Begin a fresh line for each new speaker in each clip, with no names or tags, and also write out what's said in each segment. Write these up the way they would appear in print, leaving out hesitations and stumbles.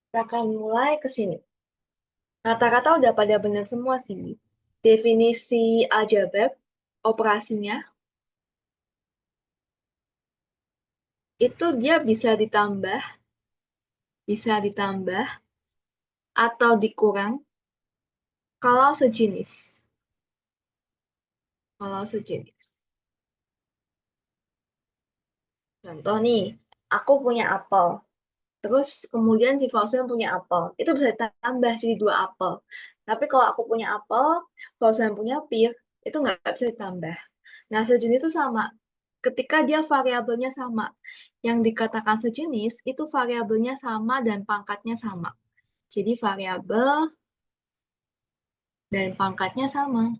Kita akan mulai ke sini. Kata-kata udah pada benar semua sih. Definisi aljabar, operasinya, itu dia bisa ditambah atau dikurang kalau sejenis. Kalau sejenis. Contoh nih, aku punya apel. Terus kemudian si Fauzan punya apel. Itu bisa ditambah jadi 2 apel. Tapi kalau aku punya apel, Fauzan punya pir, itu nggak bisa ditambah. Nah, sejenis itu sama. Ketika dia variabelnya sama. Yang dikatakan sejenis, itu variabelnya sama dan pangkatnya sama. Jadi variabel dan pangkatnya sama.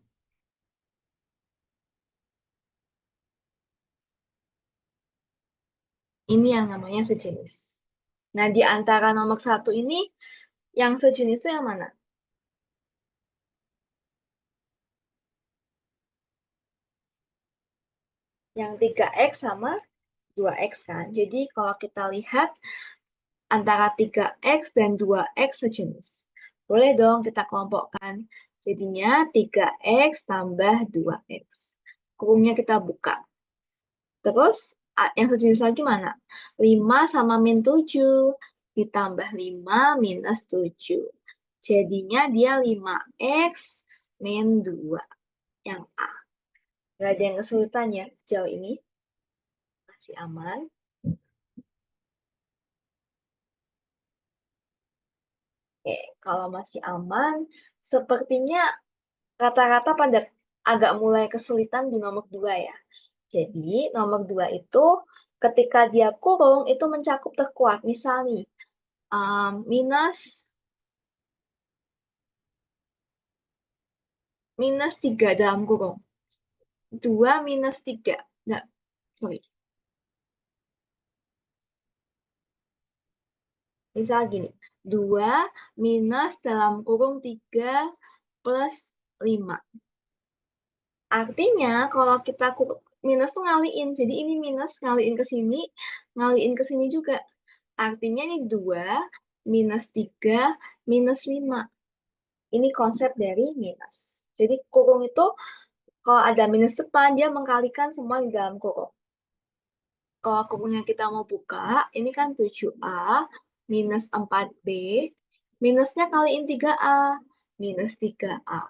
Ini yang namanya sejenis. Nah, di antara nomor satu ini, yang sejenis itu yang mana? Yang 3x sama 2x kan. Jadi kalau kita lihat antara 3x dan 2x sejenis. Boleh dong kita kelompokkan. Jadinya 3x tambah 2x. Kurungnya kita buka. Terus yang sejenis lagi mana? 5 sama min 7. Ditambah 5 minus 7. Jadinya dia 5x min 2. Yang A. Gak ada yang kesulitan ya sejauh ini. Masih aman. Oke, kalau masih aman, sepertinya rata-rata pada agak mulai kesulitan di nomor 2 ya. Jadi, nomor 2 itu ketika dia kurung itu mencakup terkuat. Misal nih, minus minus 3 dalam kurung. 2 minus 3. Nggak, sorry. Misal gini, 2 minus dalam kurung 3 plus 5. Artinya kalau kita minus tuh ngaliin. Jadi ini minus ngaliin ke sini, ngaliin ke sini juga. Artinya ini 2 minus 3 minus 5. Ini konsep dari minus. Jadi kurung itu kalau ada minus depan, dia mengkalikan semua di dalam kurung. Kalau kurungnya kita mau buka, ini kan 7A minus 4B. Minusnya kaliin 3A. Minus 3A.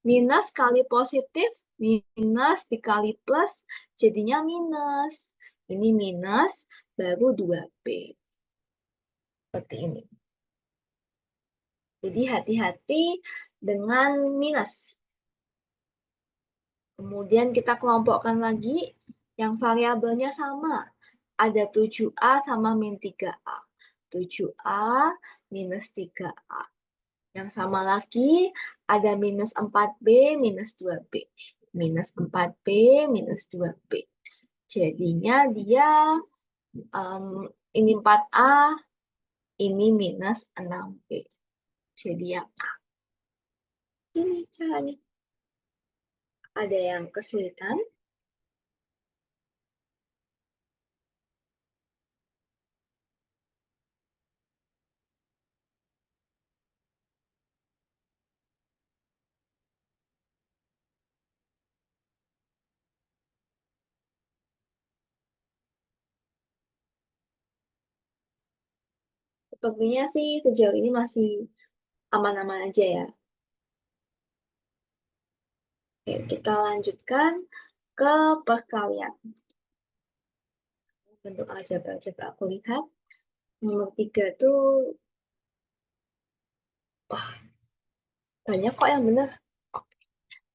Minus kali positif, minus dikali plus, jadinya minus. Ini minus, baru 2B. Seperti ini. Jadi hati-hati dengan minus. Kemudian kita kelompokkan lagi yang variabelnya sama. Ada 7A sama min 3A. 7A minus 3A. Yang sama lagi ada minus 4B minus 2B. Minus 4B minus 2B. Jadinya dia ini 4A, ini minus 6B. Jadi yang A. Ini caranya. Ada yang kesulitan? Sepertinya sih sejauh ini masih aman-aman aja ya. Oke, kita lanjutkan ke perkalian. Bentuk aljabar. Coba aku lihat. Nomor 3 tuh, wah, banyak kok yang benar.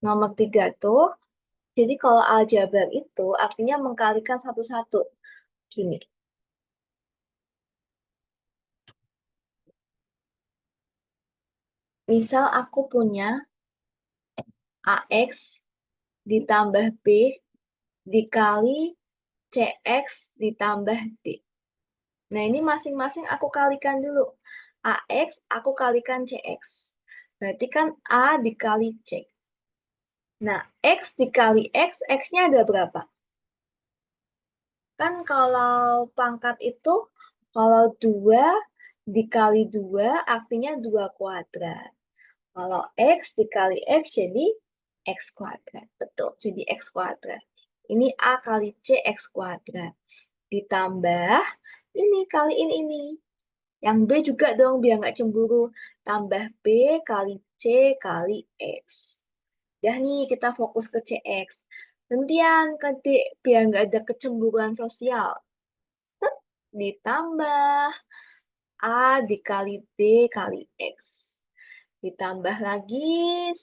Nomor 3 tuh, jadi kalau aljabar itu artinya mengkalikan satu-satu. Gini, misal aku punya AX ditambah B dikali CX ditambah D. Nah, ini masing-masing aku kalikan dulu. AX aku kalikan CX. Berarti kan A dikali C. Nah, X dikali X, X-nya ada berapa? Kan kalau pangkat itu, kalau 2 dikali 2 artinya 2 kuadrat. Kalau X dikali X jadi X kuadrat. Betul, jadi X kuadrat. Ini A kali C X kuadrat. Ditambah ini kaliin ini. Yang B juga dong, biar nggak cemburu. Tambah B kali C kali X. Ya nih, kita fokus ke CX. Gantian ke D, biar nggak ada kecemburuan sosial. Ditambah A dikali D kali X. Ditambah lagi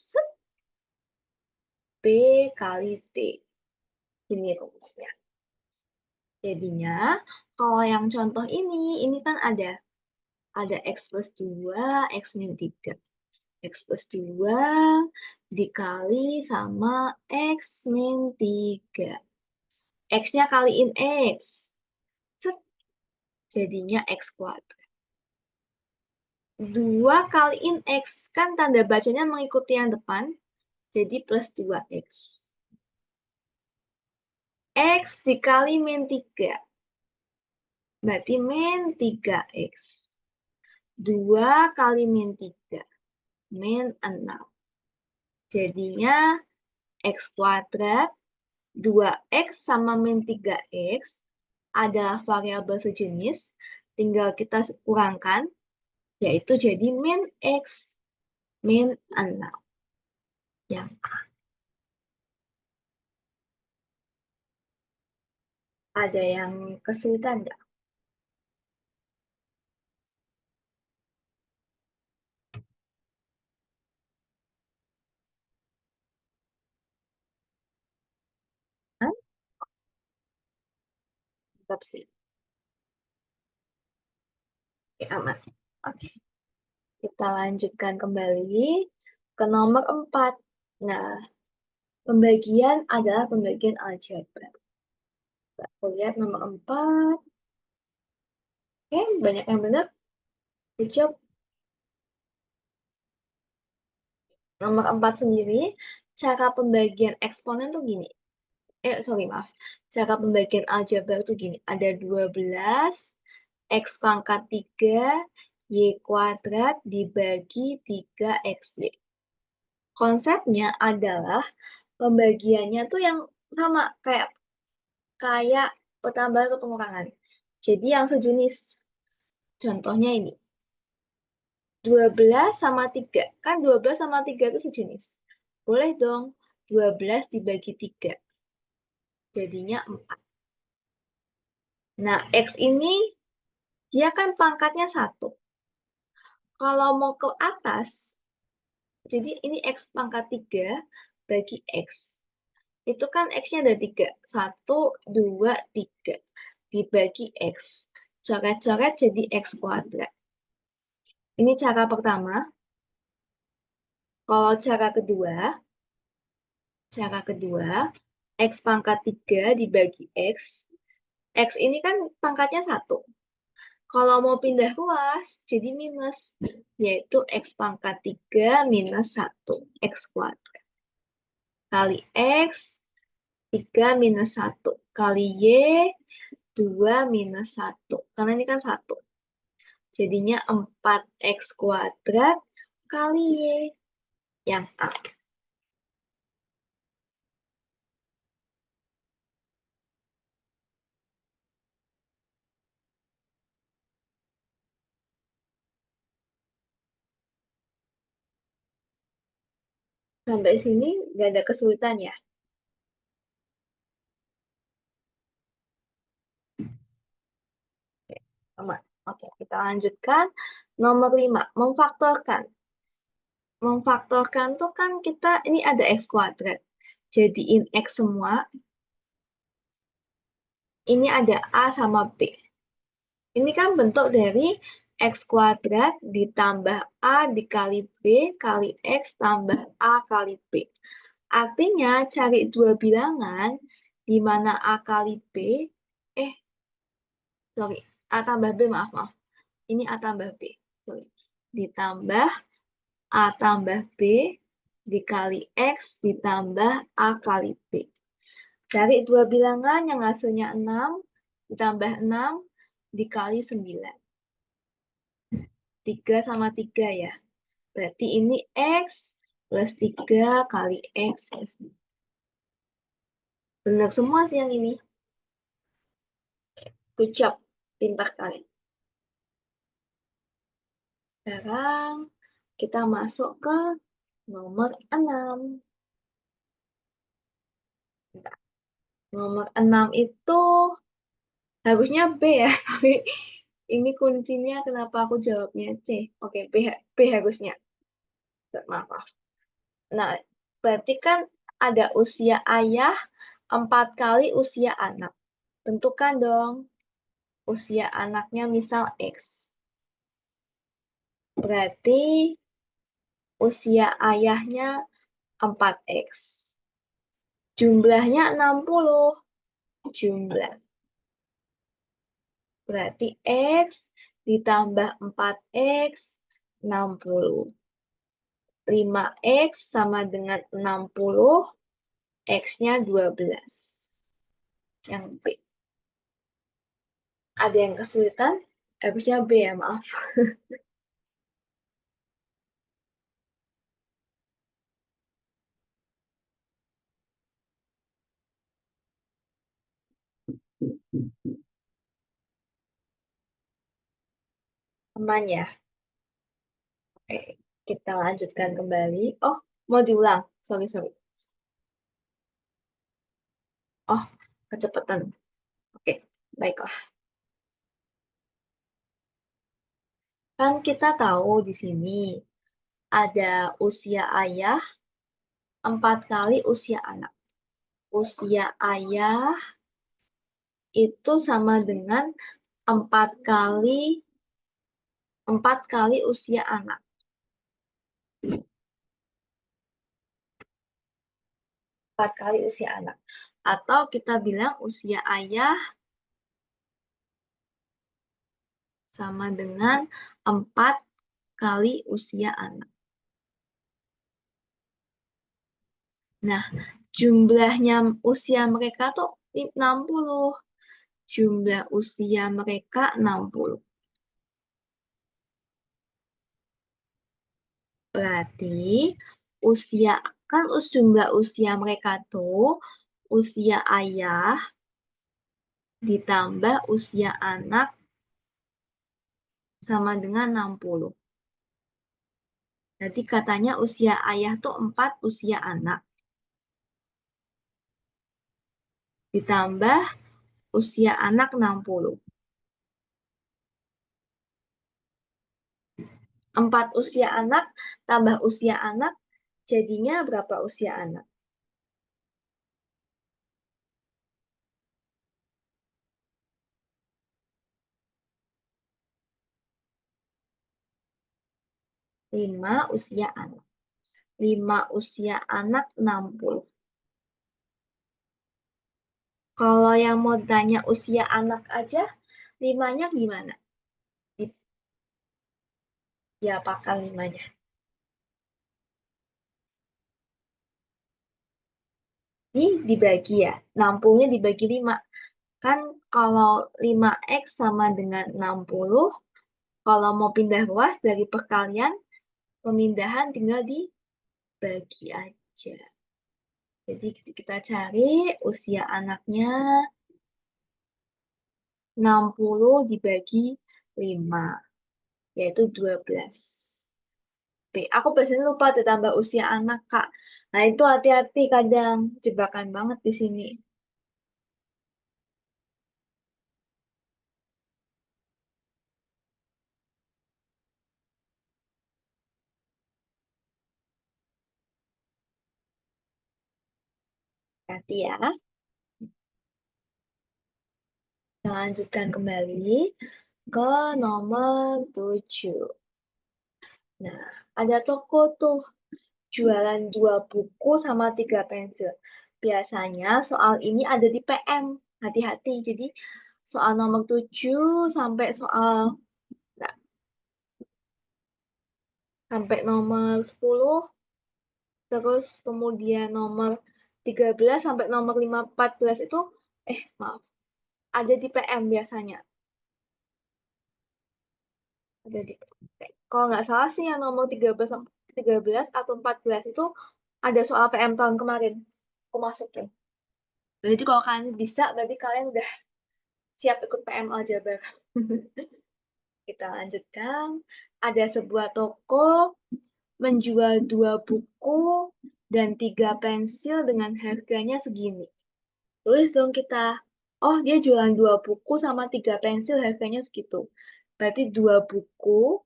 B kali D. Ini rumusnya. Jadinya, kalau yang contoh ini kan ada X plus 2, X min 3. X plus 2 dikali sama X min 3. X-nya kaliin X. Set. Jadinya X kuadrat. 2 kaliin X. Kan tanda bacanya mengikuti yang depan. Jadi plus 2X. X dikali min 3. Berarti min 3X. 2 kali min 3. Min 6. Jadinya X kuadrat 2X sama min 3X adalah variabel sejenis. Tinggal kita kurangkan, yaitu jadi min X min 6. Yang A. Ada yang kesulitan nggak? Hah? Tetap sih. Oke, aman. Oke. Kita lanjutkan kembali ke nomor 4. Nah, pembagian adalah pembagian aljabar. Aku lihat nomor 4. Oke, banyak yang benar. Good job. Nomor 4 sendiri, cara pembagian eksponen tuh gini. Maaf. Cara pembagian aljabar tuh gini. Ada 12, X pangkat 3, Y kuadrat dibagi 3XY. Konsepnya adalah pembagiannya tuh yang sama kayak pertambahan atau pengurangan. Jadi yang sejenis. Contohnya ini. 12 sama 3. Kan 12 sama 3 itu sejenis. Boleh dong 12 dibagi 3. Jadinya 4. Nah, X ini dia kan pangkatnya 1. Kalau mau ke atas, jadi ini X pangkat 3 bagi X. Itu kan X-nya ada 3. 1, 2, 3. Dibagi X. Coret-coret jadi X kuadrat. Ini cara pertama. Kalau cara kedua, X pangkat 3 dibagi X. X ini kan pangkatnya 1. Kalau mau pindah ruas, jadi minus. Yaitu X pangkat 3 minus 1. X kuadrat. Kali X, 3 minus 1. Kali Y, 2 minus 1. Karena ini kan 1. Jadinya 4X kuadrat kali Y. Yang A. Sampai sini nggak ada kesulitan ya? Oke, Oke, kita lanjutkan. Nomor 5, memfaktorkan. Memfaktorkan tuh kan kita, ini ada X kuadrat. Jadiin X semua. Ini ada A sama B. Ini kan bentuk dari X kuadrat ditambah A dikali B kali X tambah A kali B. Artinya cari dua bilangan di mana A kali B, A tambah B, maaf. Ini A tambah B. Ditambah A tambah B dikali X ditambah A kali B. Cari dua bilangan yang hasilnya 6 ditambah 6 dikali 9. 3 sama 3 ya. Berarti ini X plus 3 kali X plus 3. Benar semua sih yang ini. Good job. Pintar kalian. Sekarang kita masuk ke nomor 6. Nomor 6 itu harusnya B ya, tapi ini kuncinya kenapa aku jawabnya C. Oke, B harusnya. Maaf, maaf. Nah, berarti kan ada usia ayah 4 kali usia anak. Tentukan dong usia anaknya misal X. Berarti usia ayahnya 4X. Jumlahnya 60. Jumlah. Berarti X ditambah 4X, 60. 5X sama dengan 60, X-nya 12. Yang B. Ada yang kesulitan? Harusnya B ya, maaf. Aman ya? Oke, kita lanjutkan kembali. Oh, mau diulang? Sorry, sorry. Oh, kecepatan. Oke, baiklah. Kan kita tahu di sini ada usia ayah 4 kali usia anak. Usia ayah itu sama dengan 4 kali usia anak. 4 kali usia anak. Atau kita bilang usia ayah sama dengan 4 kali usia anak. Nah, jumlahnya usia mereka tuh 60. Jumlah usia mereka 60. Berarti usia kan jumlah usia mereka tuh usia ayah ditambah usia anak sama dengan 60. Jadi katanya usia ayah tuh 4 usia anak. Ditambah usia anak 60. 4 usia anak tambah usia anak jadinya berapa usia anak? 5 usia anak. 5 usia anak 60. Kalau yang mau tanya usia anak aja, 5-nya gimana? Diapakan 5-nya? Ini dibagi ya, 60-nya dibagi 5. Kan kalau 5X sama dengan 60, kalau mau pindah ruas dari perkalian, pemindahan tinggal dibagi aja. Jadi kita cari usia anaknya 60 dibagi 5, yaitu 12. Aku biasanya lupa tuh tambah usia anak, Kak. Nah, itu hati-hati kadang. Jebakan banget di sini. Hati ya. Kita lanjutkan kembali ke nomor 7. Nah, ada toko tuh jualan 2 buku sama 3 pensil. Biasanya soal ini ada di PM. Hati-hati. Jadi soal nomor 7 sampai soal nah, sampai nomor 10, terus kemudian nomor 13 sampai nomor 14 itu maaf, ada di PM biasanya. Ada di PM. Kalau nggak salah sih yang nomor 13 atau 14 itu ada soal PM tahun kemarin. Aku masukin. Jadi kalau kalian bisa, berarti kalian udah siap ikut PM aljabar. Kita lanjutkan. Ada sebuah toko menjual 2 buku dan 3 pensil dengan harganya segini. Tulis dong kita. Oh, dia jualan 2 buku sama 3 pensil harganya segitu. Berarti 2 buku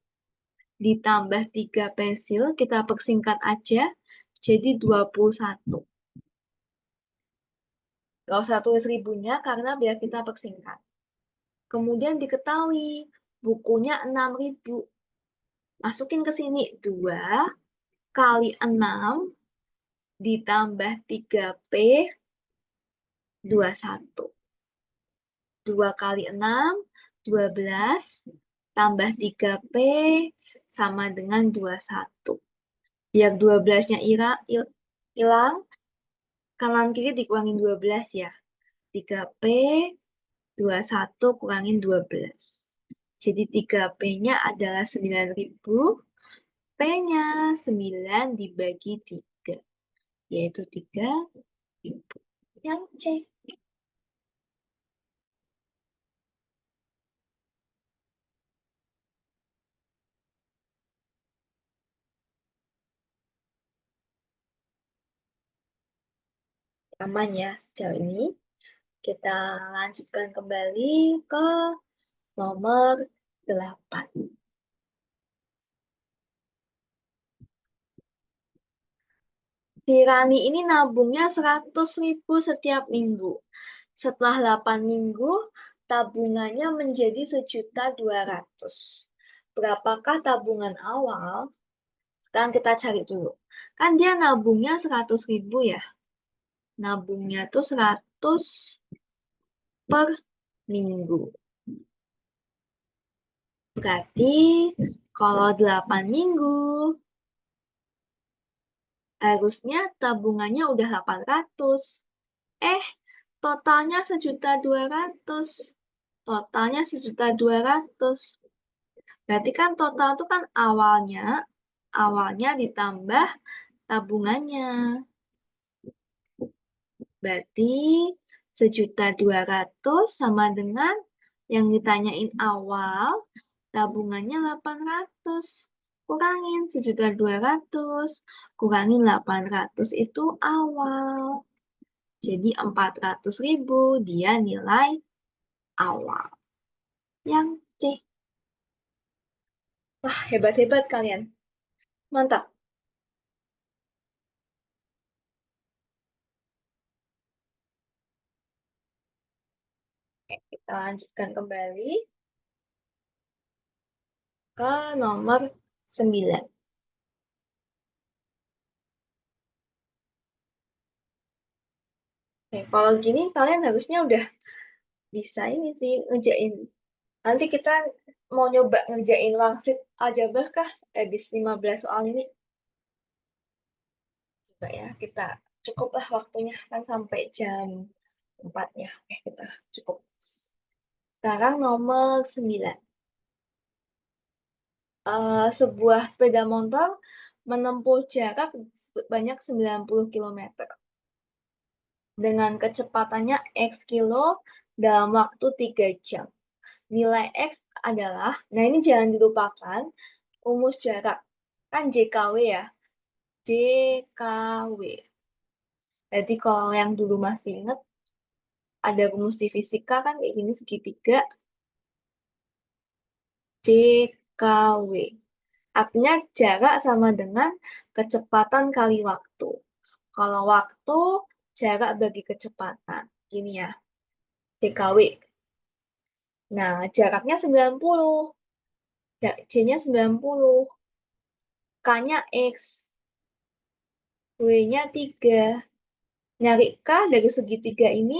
ditambah 3 pensil, kita persingkat aja, jadi 21. Gak usah tulis ribunya karena biar kita persingkat. Kemudian diketahui, bukunya 6.000. Masukin ke sini, 2 kali 6 ditambah 3P 21. 2 kali 6, 12, tambah 3P sama dengan 21. Biar 12-nya hilang, kanan kiri dikurangin 12 ya. 3P, 21 kurangin 12. Jadi 3P-nya adalah 9.000, P-nya 9 dibagi 3, yaitu 3.000. Yang C. Aman ya sejauh ini. Kita lanjutkan kembali ke nomor 8. Si Rani ini nabungnya 100.000 setiap minggu. Setelah 8 minggu, tabungannya menjadi 1.200.000. Berapakah tabungan awal? Sekarang kita cari dulu. Kan dia nabungnya 100.000 ya. Nabungnya tuh 100 per minggu. Berarti kalau 8 minggu, harusnya tabungannya udah 800. Totalnya 1.200.000. Totalnya 1.200.000. Berarti kan total itu kan awalnya ditambah tabungannya. Berarti 1.200.000 sama dengan yang ditanyain awal, tabungannya 800. Kurangin 1.200, kurangin 800 itu awal. Jadi 400.000 dia nilai awal. Yang C. Wah, hebat-hebat kalian. Mantap. Oke, kita lanjutkan kembali ke nomor 9. Oke, kalau gini kalian harusnya udah bisa ini sih ngerjain. Nanti kita mau nyoba ngerjain wangsit aljabar kah? Habis 15 soal ini. Coba ya, kita cukuplah waktunya kan sampai jam 4 ya. Oke, kita cukup. Sekarang nomor 9. Sebuah sepeda motor menempuh jarak sebanyak 90 km dengan kecepatannya X kilo dalam waktu 3 jam. Nilai X adalah, nah ini jangan dilupakan, rumus jarak. Kan JKW ya, JKW. Jadi kalau yang dulu masih ingat, ada rumus di fisika kan kayak gini segitiga, JKW. Artinya jarak sama dengan kecepatan kali waktu. Kalau waktu, jarak bagi kecepatan. Gini ya, JKW. Nah, jaraknya 90. J-nya 90. K-nya X. W-nya 3. Nyari K dari segitiga ini,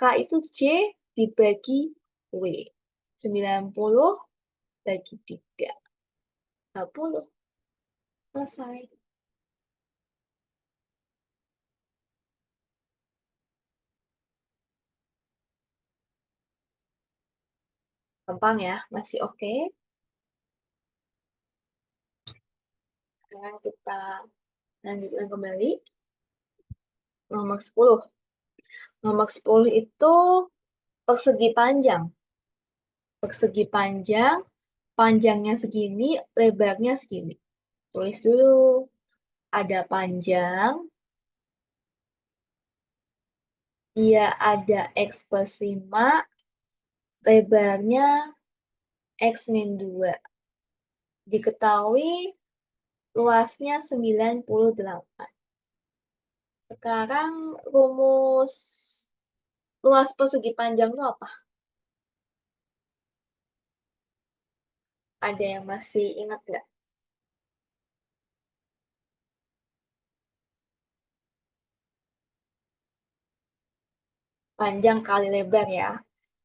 K itu J dibagi W. 90 bagi 3. 30. Selesai. Gampang ya, masih oke. Sekarang kita lanjutkan kembali. Nomor 10. Nomor 10 itu persegi panjang. Persegi panjang, panjangnya segini, lebarnya segini. Tulis dulu. Ada panjang, dia ada X plus 5, lebarnya X min 2. Diketahui luasnya 98. Sekarang rumus luas persegi panjang itu apa? Ada yang masih ingat nggak? Panjang kali lebar ya.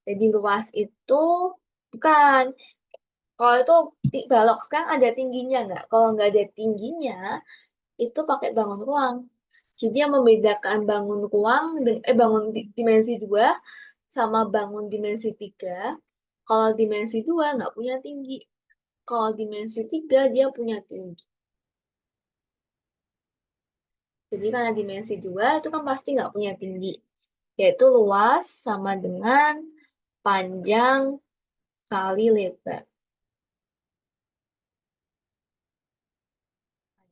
Jadi luas itu bukan. Kalau itu balok sekarang ada tingginya nggak? Kalau nggak ada tingginya, itu pakai bangun ruang. Jadi yang membedakan bangun ruang, bangun dimensi 2 sama bangun dimensi 3, kalau dimensi 2 nggak punya tinggi. Kalau dimensi 3 dia punya tinggi. Jadi karena dimensi 2 itu kan pasti nggak punya tinggi. Yaitu luas sama dengan panjang kali lebar.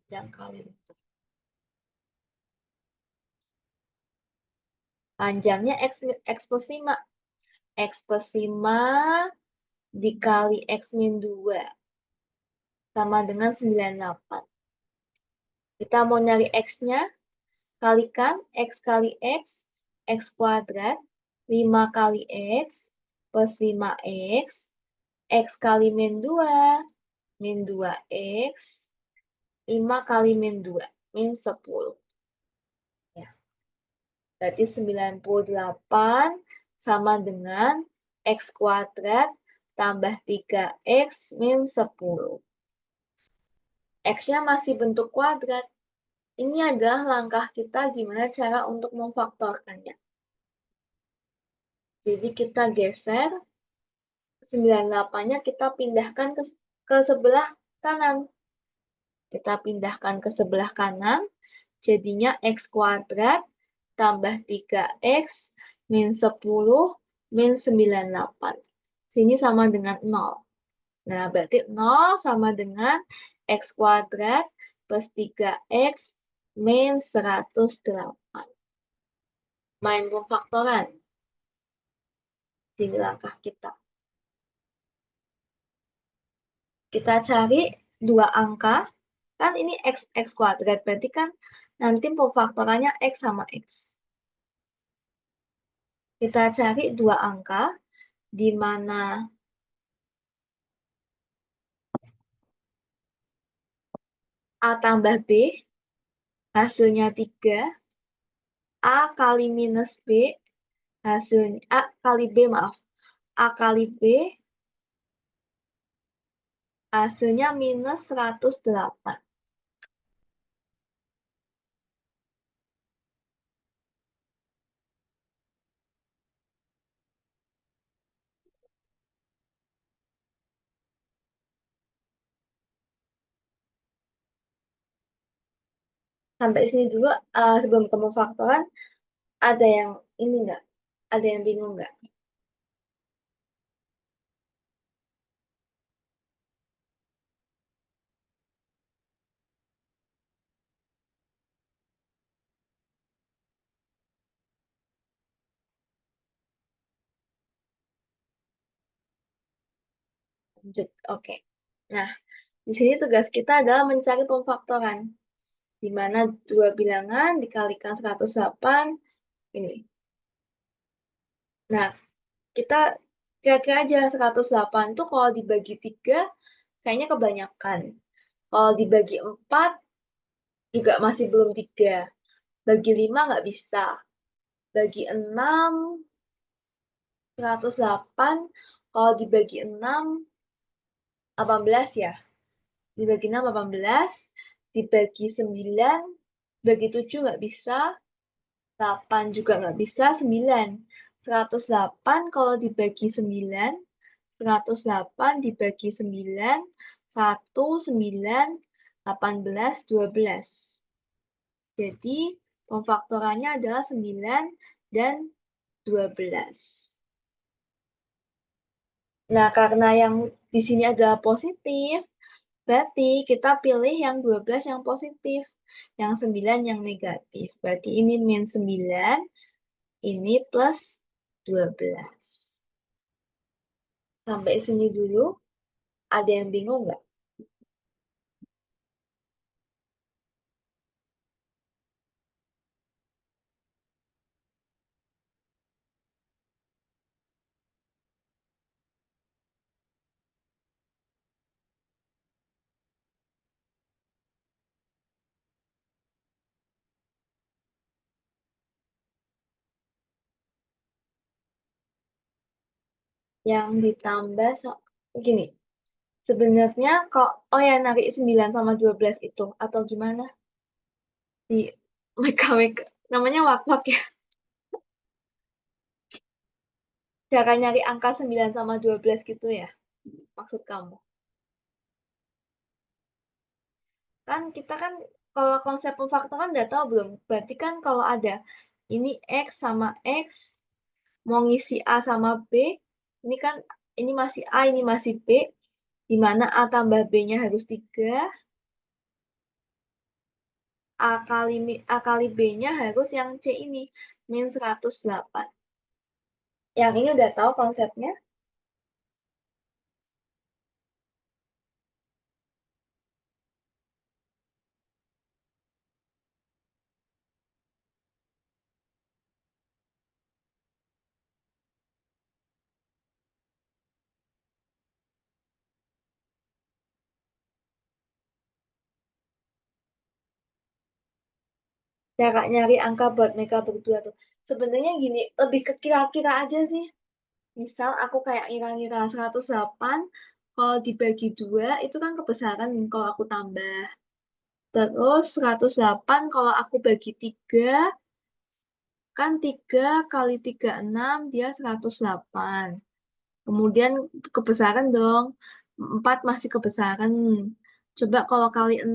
Panjang kali lebar. Panjangnya X plus 5. X plus 5 dikali X min 2. Sama dengan 98. Kita mau nyari X-nya. Kalikan X kali X kuadrat. 5 kali X plus 5X. X kali min 2. Min 2X. 5 kali min 2. Min 10. Ya. Berarti 98 sama dengan X kuadrat tambah 3X min 10. X-nya masih bentuk kuadrat. Ini adalah langkah kita gimana cara untuk memfaktorkannya. Jadi kita geser 98-nya kita pindahkan ke sebelah kanan. Kita pindahkan ke sebelah kanan, jadinya X kuadrat tambah 3X min 10 min 98. Sini sama dengan 0. Nah, berarti 0 sama dengan X kuadrat plus 3X min 108. Main pemfaktoran. Ini langkah kita. Kita cari dua angka. Kan ini X kuadrat. Berarti kan nanti pemfaktorannya X sama X. Kita cari dua angka di mana A tambah B hasilnya 3, A kali minus B hasilnya A kali B maaf. A kali B hasilnya minus 108. Sampai sini dulu sebelum ke pemfaktoran ada yang ini enggak? Ada yang bingung enggak? Lanjut. Oke. Nah, di sini tugas kita adalah mencari pemfaktoran. Di mana dua bilangan dikalikan 108 ini. Nah, kita kira-kira aja 108 itu kalau dibagi 3 kayaknya kebanyakan. Kalau dibagi 4 juga masih belum 3. Bagi 5 nggak bisa. Bagi 6, 108. Kalau dibagi 6, 18 ya. Dibagi 6, 18. Dibagi 9, bagi 7 nggak bisa. 8 juga nggak bisa. 9. 108 kalau dibagi 9. 108 dibagi 9. 1, 9. 18, 12. Jadi, pemfaktorannya adalah 9 dan 12. Nah, karena yang di sini adalah positif, berarti kita pilih yang 12 yang positif, yang 9 yang negatif. Berarti ini min 9, ini plus 12. Sampai sini dulu, ada yang bingung nggak? Yang ditambah, gini, sebenarnya kok, oh ya narik 9 sama 12 itu, atau gimana? Di WKWK, namanya wak-wak ya. Cara nyari angka 9 sama 12 gitu ya, maksud kamu? Kan kita kan, kalau konsep pemfaktoran udah tahu belum? Berarti kan kalau ada ini X sama X, mau ngisi A sama B, ini kan ini masih A, ini masih B, di mana A tambah B-nya harus 3, A kali B-nya harus yang C ini, min 108. Yang ini udah tahu konsepnya? Cara nyari angka buat mereka berdua tuh. Sebenarnya gini, lebih ke kira-kira aja sih. Misal aku kayak ngira-ngira 108, kalau dibagi 2, itu kan kebesaran kalau aku tambah. Terus 108 kalau aku bagi 3, kan 3 kali 3, 6, dia 108. Kemudian kebesaran dong. 4 masih kebesaran. Coba kalau kali 6,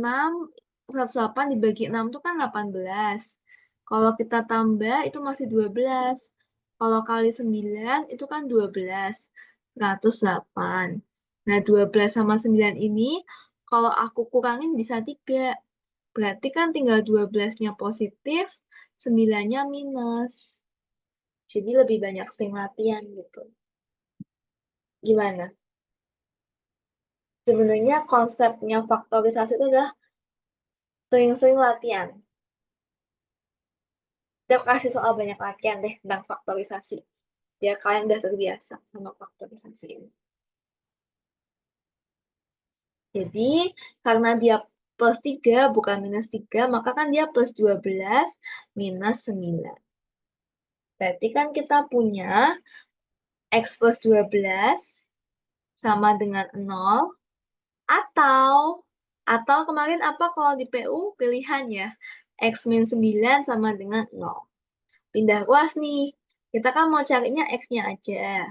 108 dibagi 6 itu kan 18. Kalau kita tambah itu masih 12. Kalau kali 9 itu kan 12. 108. Nah, 12 sama 9 ini kalau aku kurangin bisa 3. Berarti kan tinggal 12-nya positif, 9-nya minus. Jadi lebih banyak sering latihan gitu. Gimana? Sebenarnya konsepnya faktorisasi itu adalah sering-sering latihan. Kita kasih soal banyak latihan deh tentang faktorisasi. Biar kalian udah terbiasa sama faktorisasi ini. Jadi, karena dia plus 3 bukan minus 3, maka kan dia plus 12 minus 9. Berarti kan kita punya X plus 12 sama dengan 0, atau kemarin apa kalau di PU pilihan ya, X min 9 sama dengan 0. Pindah ruas nih. Kita kan mau carinya X-nya aja.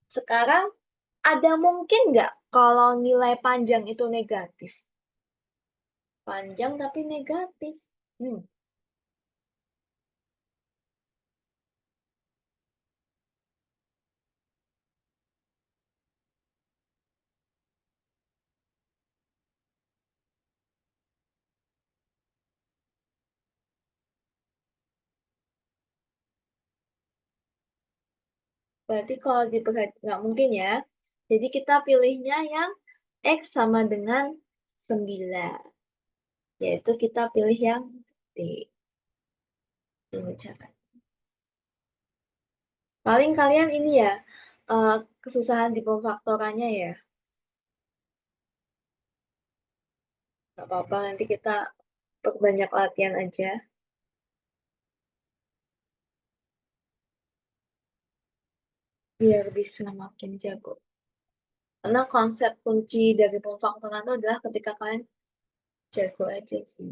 Sekarang ada mungkin nggak kalau nilai panjang itu negatif? Panjang tapi negatif. Hmm, berarti kalau diperhatikan nggak mungkin ya. Jadi kita pilihnya yang X sama dengan 9. Yaitu kita pilih yang D. Ini cara. Paling kalian ini ya, eh, kesusahan di pemfaktorannya ya. Nggak apa-apa, nanti kita perbanyak latihan aja. Biar bisa makin jago. Karena konsep kunci dari pemfaktoran itu adalah ketika kalian jago aja sih.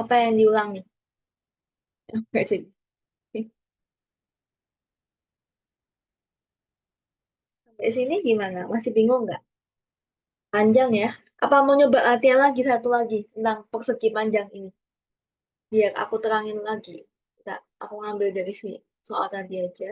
Apa yang diulangi? Nggak jadi. Sampai sini gimana? Masih bingung nggak? Panjang ya? Apa mau nyoba latihan lagi satu lagi tentang persegi panjang ini? Biar aku terangin lagi. Nggak, aku ngambil dari sini soal tadi aja.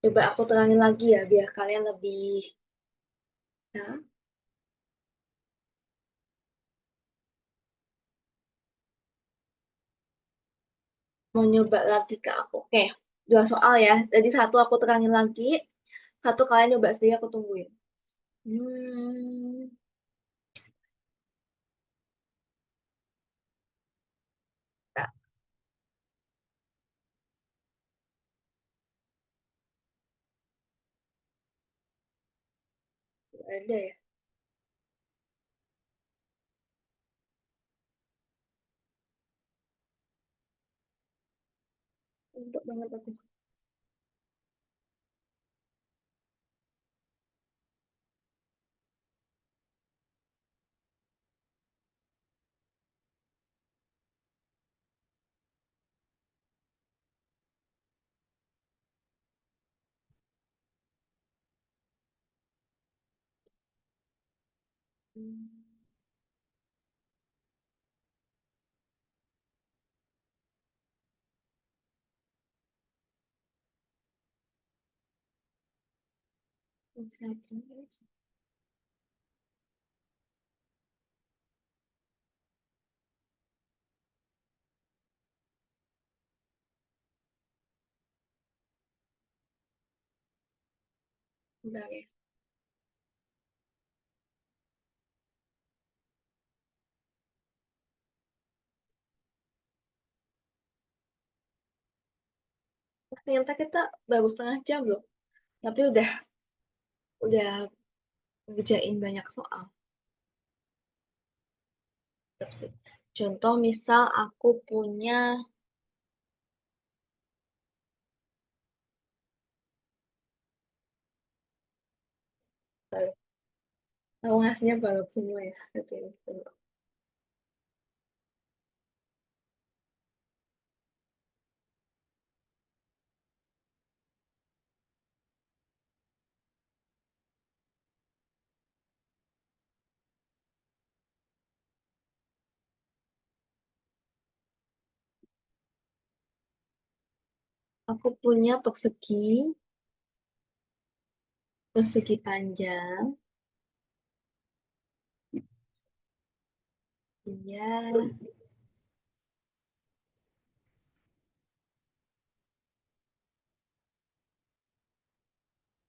Coba aku terangin lagi ya, biar kalian lebih. Nah, mau nyoba lagi ke aku. Oke, dua soal ya. Jadi satu aku terangin lagi, satu kalian nyoba sendiri aku tungguin. Hmm, tak ada ya. Untuk banget aku. Hmm, misalkan, bentar ya. Ternyata kita baru setengah jam loh, tapi udah ngerjain banyak soal. Tetap sih. Contoh misal aku punya, eh, aku ngasihnya balok semua ya. Oke, tunggu. Aku punya persegi panjang. Iya,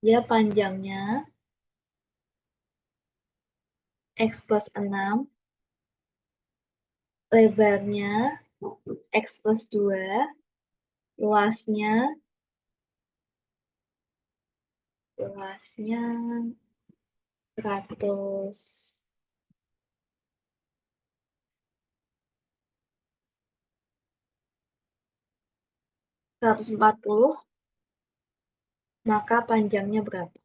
dia panjangnya X+6, lebarnya X+2, luasnya, luasnya 100, 140, maka panjangnya berapa?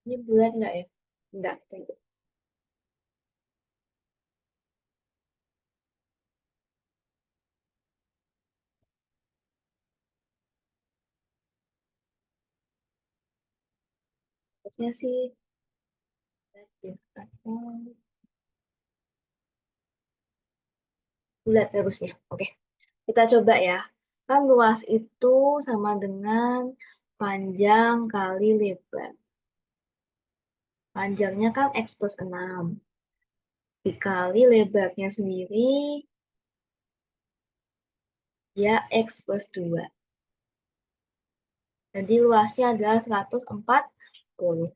Ini bulat nggak ya? Enggak, tunggu. Harusnya sih bulat ya. Atau bulat harusnya. Oke, kita coba ya. Kan luas itu sama dengan panjang kali lebar. Panjangnya kan X+6. Dikali lebarnya sendiri, ya X+2. Jadi luasnya adalah 140.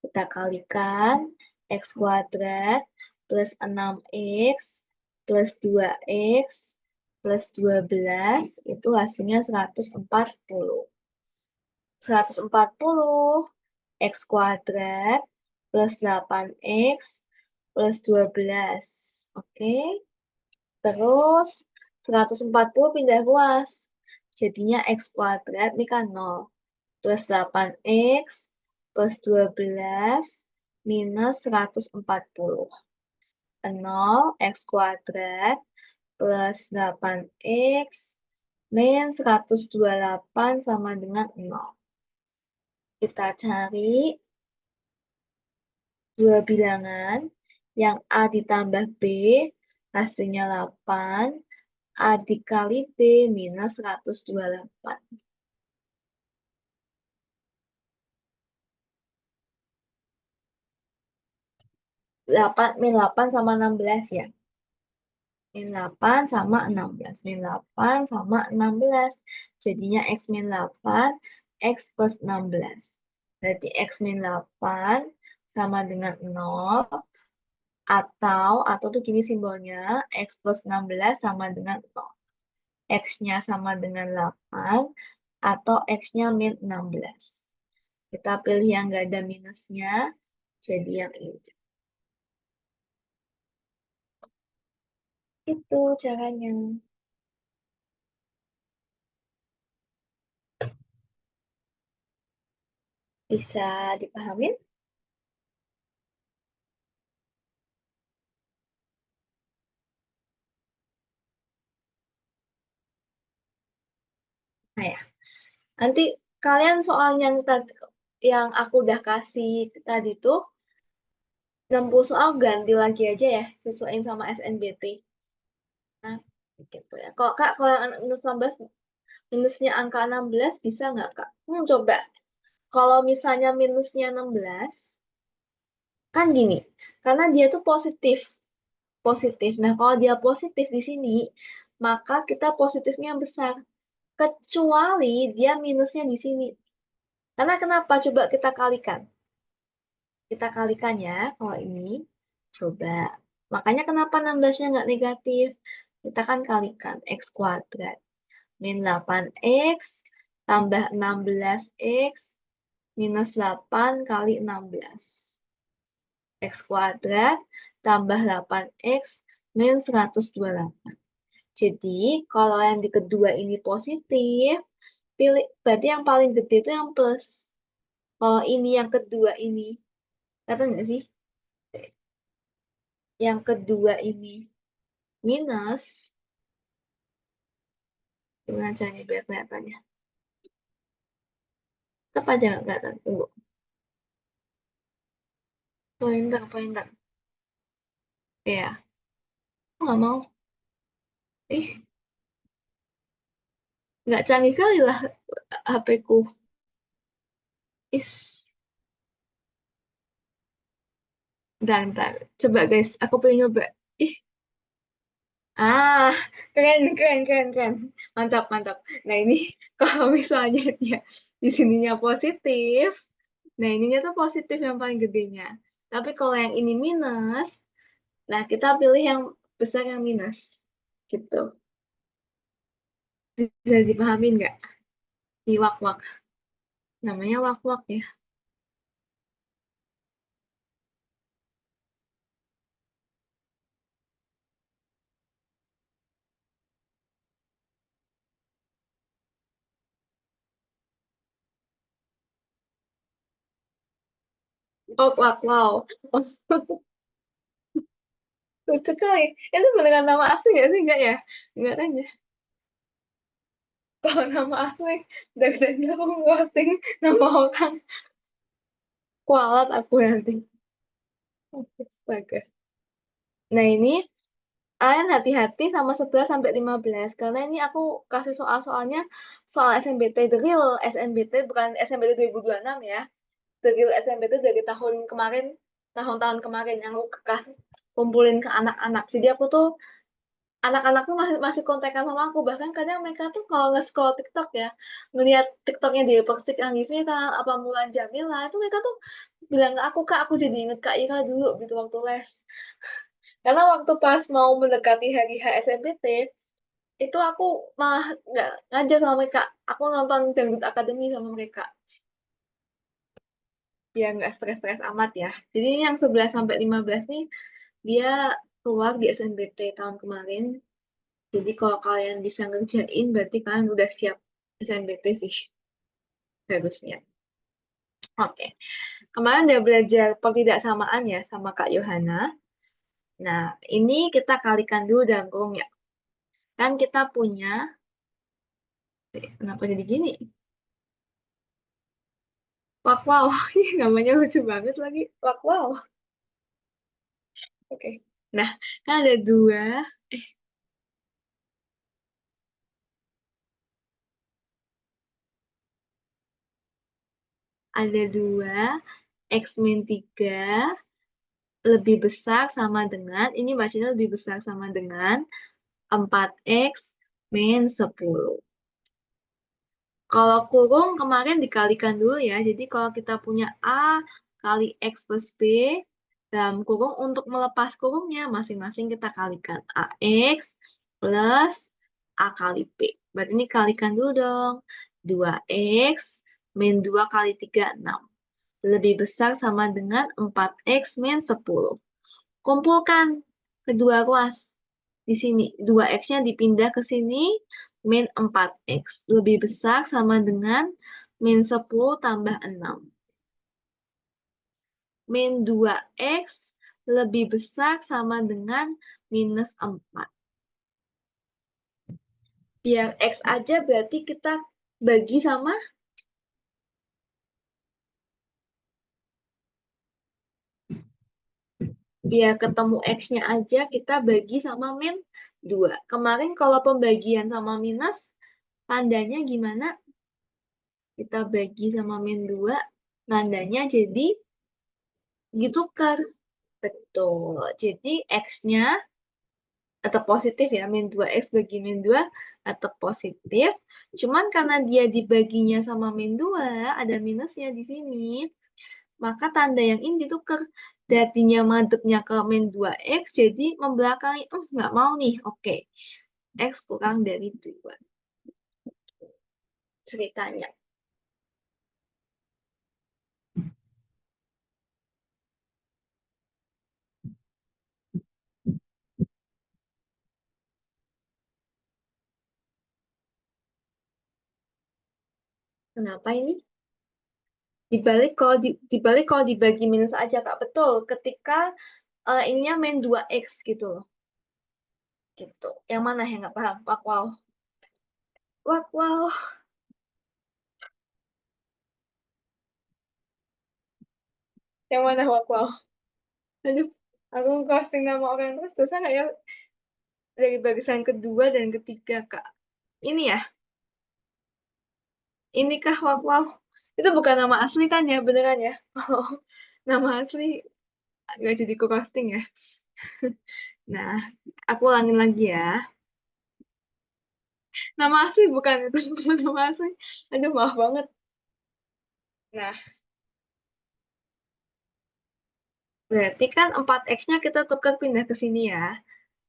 Kita kalikan X kuadrat plus 6X plus 2X plus 12 itu hasilnya 140. 140 X kuadrat plus 8X plus 12. Oke. Terus 140 pindah ruas. Jadinya X kuadrat ini kan 0. Plus 8X plus 12 minus 140. 0 X kuadrat plus 8X min 128 sama dengan 0. Kita cari dua bilangan, yang A ditambah B, hasilnya 8, A dikali B minus 128. 8, min 8 sama 16 ya. Min 8 sama 16. Min 8 sama 16. Jadinya X min 8, X plus 16. Berarti X min 8 sama dengan 0. Atau tuh gini simbolnya, X plus 16 sama dengan 0. X-nya sama dengan 8, atau X-nya min 16. Kita pilih yang nggak ada minusnya, jadi yang ini. Itu caranya. Bisa dipahamin? Nah ya, nanti kalian soal yang aku udah kasih tadi tuh, 60 soal ganti lagi aja ya, sesuaiin sama SNBT. Nah, gitu ya. Kalau Kak, kalau yang minus 16, minusnya angka 16 bisa nggak Kak? Coba. Kalau misalnya minusnya 16, kan gini, karena dia tuh positif. Positif. Nah, kalau dia positif di sini, maka kita positifnya besar. Kecuali dia minusnya di sini. Karena kenapa? Coba kita kalikan. Kita kalikan ya, kalau ini. Coba. Makanya kenapa 16-nya nggak negatif? Kita kan kalikan X kuadrat. Min 8X tambah 16X minus 8 kali 16. X kuadrat tambah 8X min 128. Jadi, kalau yang di kedua ini positif, berarti yang paling gede itu yang plus. Kalau ini yang kedua ini, kata nggak sih? Yang kedua ini minus, gimana caranya biar kelihatannya? Tetap aja nggak kelihatan, tunggu. Pointer. Ya, aku nggak mau. Ih, nggak canggih kali lah HP-ku. Is, bentar. Coba guys, aku pengen nyoba. Ih, keren. Mantap. Nah ini kalau misalnya dia di sininya positif, nah ininya tuh positif yang paling gedenya. Tapi kalau yang ini minus, nah kita pilih yang besar yang minus. Gitu. Bisa dipahami nggak? Di wak-wak. Namanya wak-wak ya. Wak-wak, wow. Lucu kali. Itu beneran nama asli nggak sih? Nggak ya? Nggak kan ya? Kalau nama asli, dari aku posting nama orang. Kualat aku nanti. Astaga. Nah ini, kalian hati-hati sama 11 sampai 15. Karena ini aku kasih soal-soalnya soal SNBT, the real SNBT, bukan SNBT 2026 ya. The real SNBT dari tahun kemarin, tahun-tahun kemarin yang aku kumpulin ke anak-anak. Jadi aku tuh anak-anak tuh masih masih kontekan sama aku, bahkan kadang mereka tuh kalau nge-scroll TikTok ya, ngeliat TikToknya di Persik yang Givi kan, apa Mulan Jamila, itu mereka tuh bilang ke aku, Kak, aku jadi inget Kak Ira dulu gitu waktu les. Karena waktu pas mau mendekati hari HSMPT, itu aku malah nggak ngajar sama mereka, aku nonton Dangdut Academy sama mereka. biar nggak stres-stres amat ya. Jadi ini yang 11 sampai 15 nih dia keluar di SNBT tahun kemarin. Jadi kalau kalian bisa ngerjain berarti kalian udah siap SNBT sih harusnya. Oke, kemarin udah belajar pertidaksamaan ya sama Kak Yohana. Nah, ini kita kalikan dulu dalam kurung ya. Kan kita punya, kenapa jadi gini? Wak wow, ini namanya lucu banget lagi. Wak wow. Oke. Nah, kan ada dua X min 3 lebih besar sama dengan, ini bacanya lebih besar sama dengan 4X min 10. Kalau kurung kemarin dikalikan dulu ya. Jadi kalau kita punya A kali X plus B, dalam kurung untuk melepas kurungnya masing-masing kita kalikan AX plus A kali B. Berarti ini kalikan dulu dong. 2X min 2 kali 3, 6. Lebih besar sama dengan 4X min 10. Kumpulkan kedua ruas. Di sini 2X-nya dipindah ke sini, min 4X. Lebih besar sama dengan min 10 tambah 6. Min 2X lebih besar sama dengan minus 4. Biar X aja berarti kita bagi sama, biar ketemu X-nya aja kita bagi sama min 2. Kemarin kalau pembagian sama minus, tandanya gimana? Kita bagi sama min 2, tandanya jadi ditukar. Betul. Jadi X-nya tetap positif ya, min 2X bagi min 2 tetap positif. Cuman karena dia dibaginya sama min 2, ada minusnya di sini. Maka tanda yang ini ditukar. Datinya madepnya ke min 2X, jadi membelakangi, nggak mau nih, oke. X kurang dari 2. Ceritanya. Kenapa ini? Dibalik kalau dibagi minus aja Kak. Betul, ketika ininya min 2X gitu loh. Gitu. Yang mana yang nggak paham? Wak wow. Wak wow. Yang mana wak wow? Aduh, aku casting nama orang terus dosa nggak ya dari barisan kedua dan ketiga Kak? Ini ya? Inikah wak wow? Itu bukan nama asli kan ya, beneran ya? Kalau nama asli nggak jadi ku casting ya. Nah, aku ulangin lagi ya. Nama asli bukan itu, bukan nama asli. Aduh, maaf banget. Nah, berarti kan 4X-nya kita tukar pindah ke sini ya.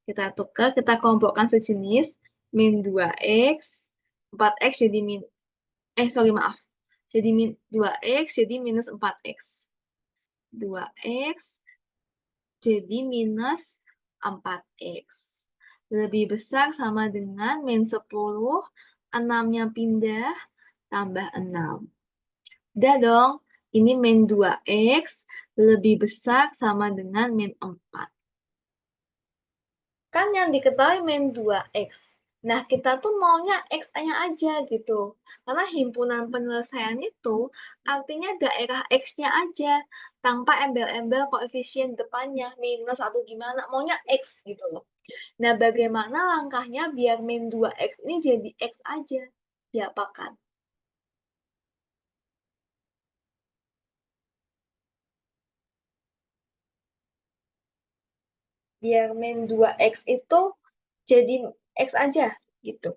Kita tukar, kita kelompokkan sejenis. Min 2X, 4X jadi sorry maaf. Jadi 2X jadi minus 4X. 2X jadi minus 4X. Lebih besar sama dengan min 10, 6-nya pindah, tambah 6. Udah dong, ini min 2X lebih besar sama dengan min 4. Kan yang diketahui min 2X. Nah, kita tuh maunya X-nya aja gitu. Karena himpunan penyelesaian itu artinya daerah X-nya aja. Tanpa embel-embel koefisien depannya, minus atau gimana. Maunya X gitu loh. Nah, bagaimana langkahnya biar min 2X ini jadi X aja? Diapakan? Biar min 2X itu jadi X aja gitu.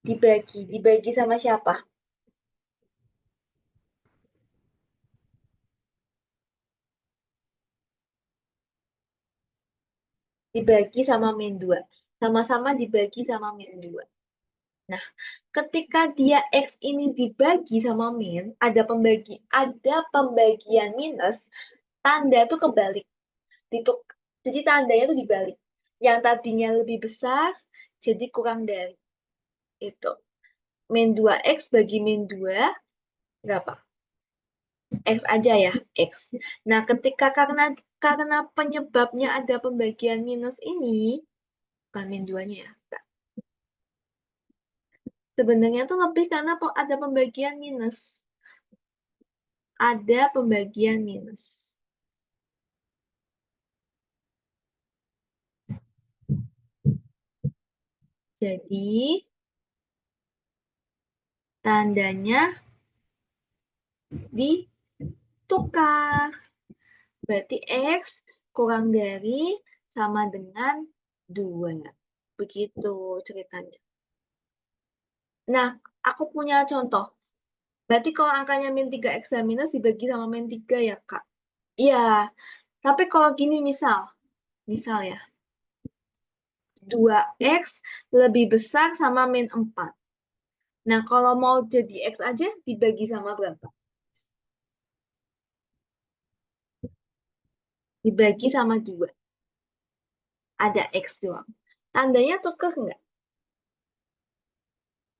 Dibagi sama siapa? Dibagi sama min 2. Sama-sama dibagi sama min 2. Nah, ketika dia X ini dibagi sama min, ada pembagian minus, tanda tuh kebalik. Dituk, jadi tandanya tuh dibalik. Yang tadinya lebih besar, jadi kurang dari. Itu. Min 2X bagi min 2, berapa? X aja ya, X. Nah, karena penyebabnya ada pembagian minus ini, bukan min 2-nya ya. Sebenarnya tuh lebih karena ada pembagian minus. Ada pembagian minus. Jadi, tandanya ditukar. Berarti X kurang dari sama dengan 2. Begitu ceritanya. Nah, aku punya contoh. Berarti kalau angkanya min 3X dan minus dibagi sama min 3 ya, Kak? Iya, tapi kalau gini misal ya, 2X lebih besar sama min 4. Nah, kalau mau jadi X aja dibagi sama berapa? Dibagi sama 2. Ada X doang. Tandanya tuker nggak?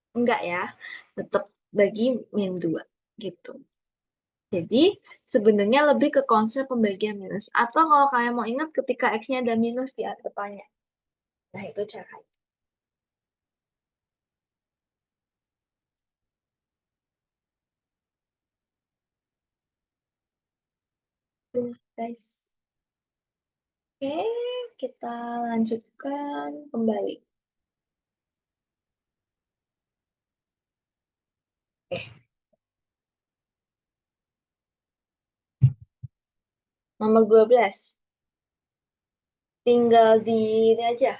Enggak ya, tetap bagi min 2 gitu. Jadi sebenarnya lebih ke konsep pembagian minus. Atau kalau kalian mau ingat ketika X-nya ada minus di depannya. Nah itu caranya. Tuh, guys. Oke, kita lanjutkan kembali. Oke, nomor 12. Tinggal di ini aja,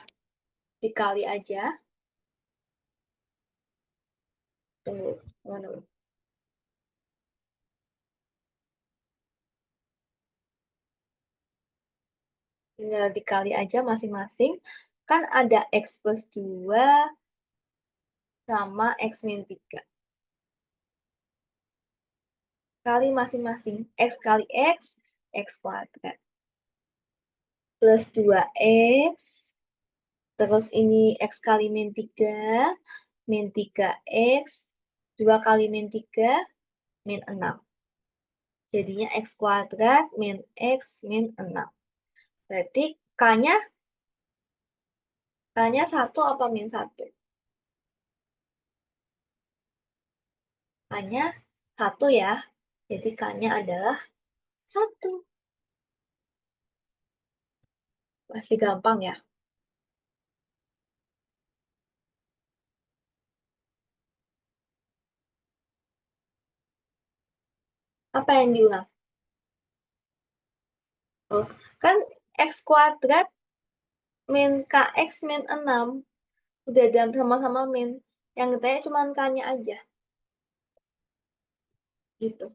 dikali aja. Tunggu, teman-teman. Tinggal dikali aja masing-masing. Kan ada X plus 2 sama X min 3. Kali masing-masing. X kali X, X kuadrat. Plus 2X. Terus ini X kali min 3. Min 3X. 2 kali min 3, min 6. Jadinya X kuadrat min X min 6. Berarti K-nya, K-nya 1 apa min 1? K-nya 1 ya. Jadi K-nya adalah 1. Masih gampang ya. Apa yang diulang? Oh, kan X kuadrat min KX min 6. Udah dalam sama-sama min. Yang ditanya cuma K-nya aja. Gitu.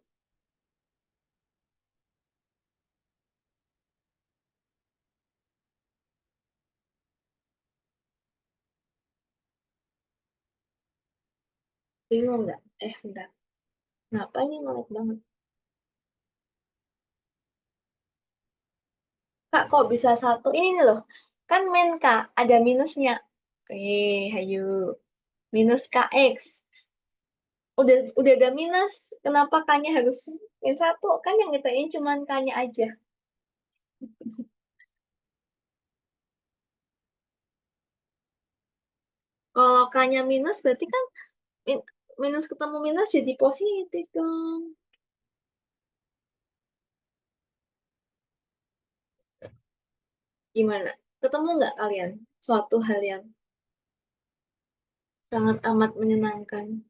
Bingung nggak? Bentar. Kenapa ini ngelag banget? Kak, kok bisa 1? Ini nih loh. Kan min K, ada minusnya. Hayu. Minus KX. Udah ada minus. Kenapa K-nya harus min 1? Kan yang ditanyain cuma K-nya aja. Kalau K-nya minus, berarti kan minus ketemu minus jadi positif dong. Gimana? Ketemu nggak kalian? Suatu hal yang sangat amat menyenangkan.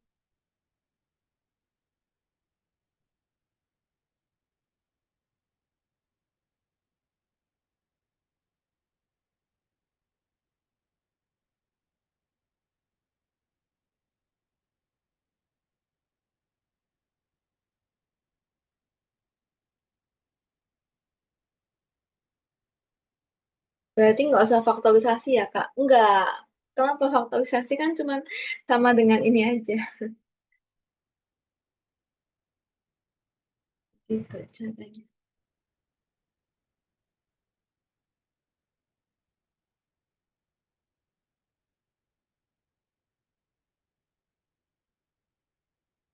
Berarti nggak usah faktorisasi ya, Kak? Enggak. Kenapa faktorisasi kan cuma sama dengan ini aja. Gitu caranya.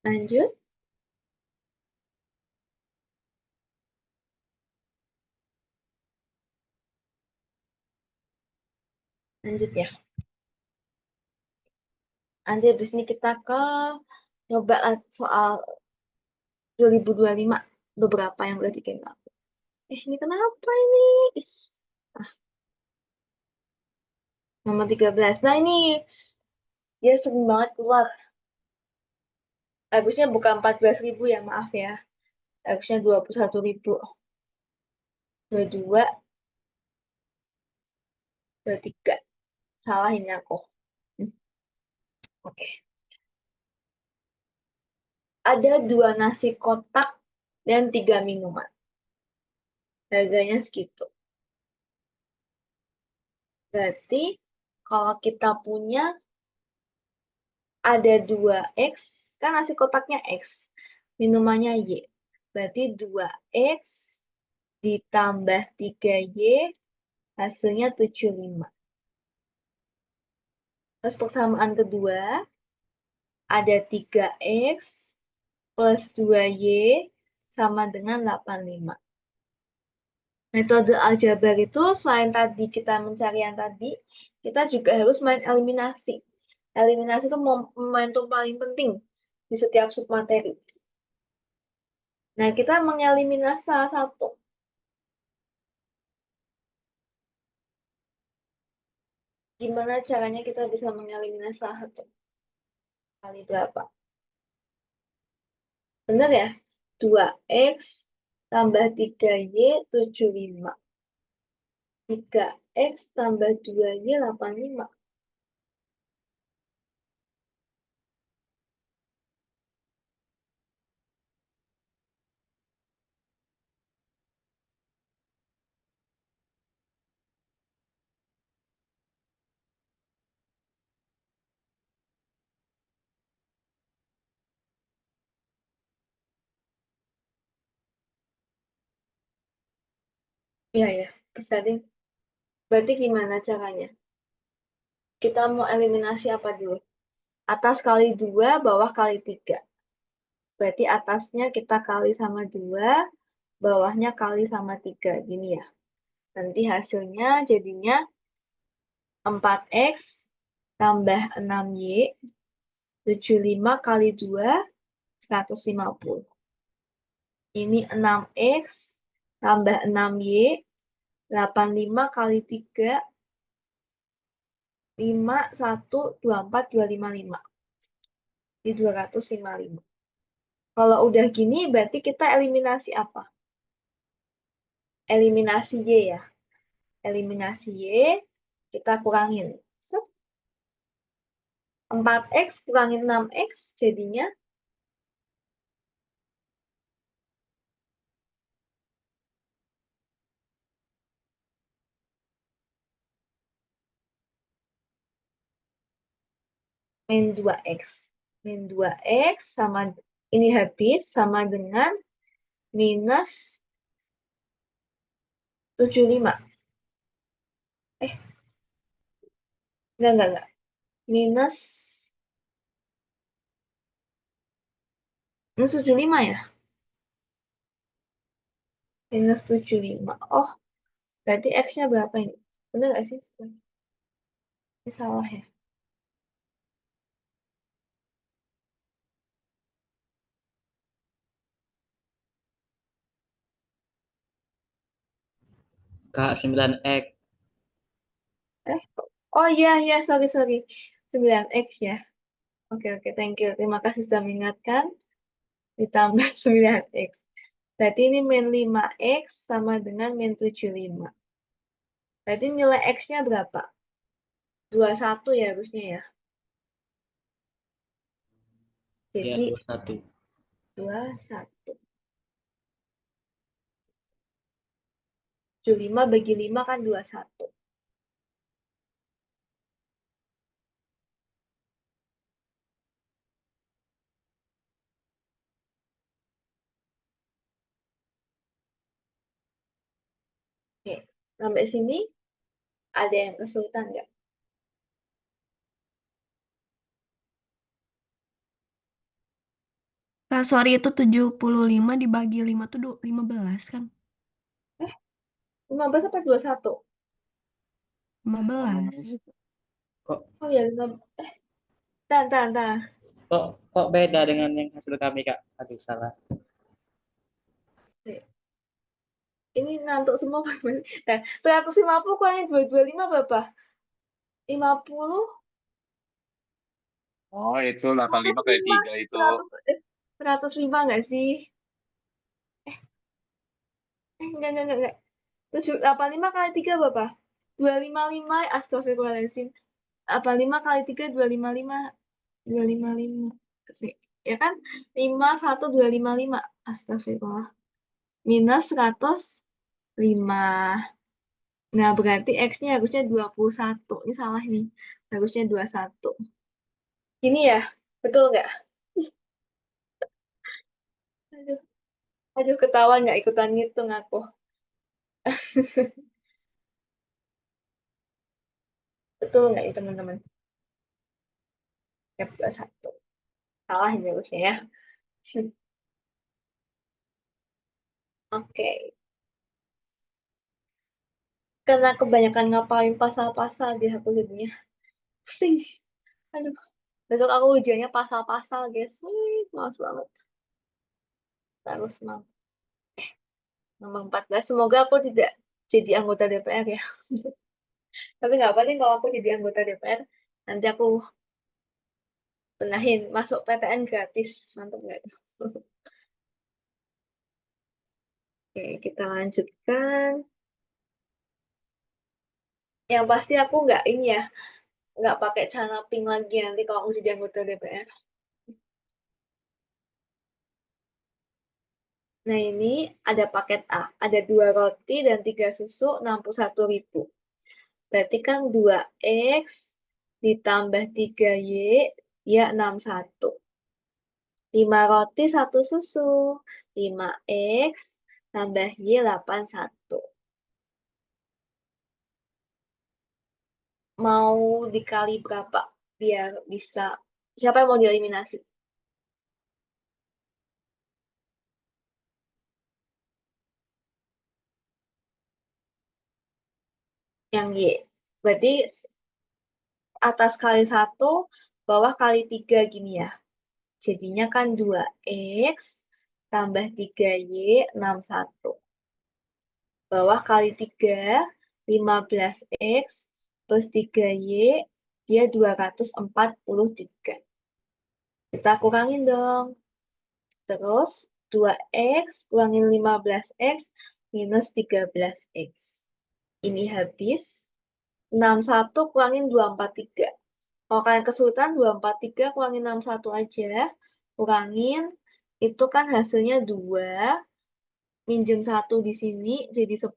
Lanjut, lanjut ya. Nanti habis ini kita ke nyoba soal 2025. Beberapa yang udah dikirim aku. Ini kenapa ini? Is. Ah, nomor 13. Nah ini dia sering banget keluar. Harusnya bukan 14.000 ya, maaf ya. Harusnya 21.000. 22, 23. Salah ini aku. Hmm, Oke. Ada 2 nasi kotak dan 3 minuman. Harganya segitu. Berarti kalau kita punya ada 2X, kan nasi kotaknya X, minumannya Y. Berarti 2X ditambah 3Y hasilnya 75. Terus persamaan kedua, ada 3X plus 2Y sama dengan 85. Metode aljabar itu selain tadi kita mencari yang tadi, kita juga harus main eliminasi. Eliminasi itu momentum paling penting di setiap submateri. Nah, kita mengeliminasi salah satu. Gimana caranya kita bisa mengeliminasi salah satu? Kali berapa? Benar ya? 2X tambah 3Y 75. 3X tambah 2Y 85. Iya ya, bisa deh. Berarti gimana caranya? Kita mau eliminasi apa dulu? Atas kali 2, bawah kali 3. Berarti atasnya kita kali sama 2, bawahnya kali sama 3. Gini ya. Nanti hasilnya jadinya 4X tambah 6Y, 75 kali 2, 150. Ini 6X tambah 6Y, 85 kali 3, 5, 1, 24, 255. Di 255. Kalau udah gini, berarti kita eliminasi apa? Eliminasi Y ya. Eliminasi Y, kita kurangin. 4X kurangin 6X, jadinya min 2X. Min 2X sama, ini habis, sama dengan minus 75. Eh, enggak. Minus, minus 75 ya? Minus 75. Oh, berarti X-nya berapa ini? Bener gak sih? Ini salah ya?
Kak 9X.
Eh, oh iya, sorry. 9X ya. Oke, thank you. Terima kasih sudah mengingatkan. Ditambah 9X. Berarti ini min 5X sama dengan min 75. Berarti nilai X-nya berapa? 21 ya harusnya ya.
Ya,
Jadi
21.
21. 75 bagi 5 kan 21. Sampai sini ada yang kesulitan nggak?
Kak, sorry itu 75 dibagi 5 tuh 15 kan?
Eh, 15 apa 21?
15.
Kok
Oh ya, 15. Tahan, tahan, tahan.
kok kok beda dengan yang hasil kami, Kak? Aduh, salah.
Ini ngantuk semua. Nah, 150 kurangin 225 berapa? 50,
Oh, itu 85 kali
105,
3 itu.
105 nggak sih? Enggak. 785 kali 3 berapa? 255, astagfirullahaladzim. 85 kali 3, 255. 255. Ya kan? 51255. Astagfirullah. Minus 105. Nah, berarti X-nya harusnya 21. Ini salah nih. Harusnya 21. Gini ya? Betul nggak? Aduh, aduh ketahuan nggak ikutan ngitung aku. Betul nggak ya teman-teman? Ya, 21. Salah ini harusnya ya. Oke. Karena kebanyakan ngapalin pasal-pasal di aku jadinya pusing. Aduh, besok aku ujiannya pasal-pasal, guys. Males banget. Terus nomor 14. Semoga aku tidak jadi anggota DPR ya. Tapi nggak apa-apa kalau aku jadi anggota DPR. Nanti aku benahin masuk PTN gratis. Mantap nggak tuh? Oke, kita lanjutkan. Yang pasti aku nggak ini ya, nggak pakai celana pink lagi nanti kalau aku jadi anggota DPR. Nah ini ada paket A, ada 2 roti dan 3 susu 61.000. Berarti kan 2X ditambah 3Y, ya 61. 5 roti 1 susu, 5X tambah Y 81. Mau dikali berapa biar bisa, siapa yang mau dieliminasi? Yang Y. Berarti atas kali 1, bawah kali 3 gini ya. Jadinya kan 2X tambah 3Y 61. Bawah kali 3, 15X plus 3Y, dia 243. Kita kurangin dong. Terus 2X kurangin 15X minus 13X. Ini habis. 61 kurangin 243. Kalau kalian kesulitan 243 kurangin 61 aja. Kurangin, itu kan hasilnya 2. Minjem 1 di sini jadi 10.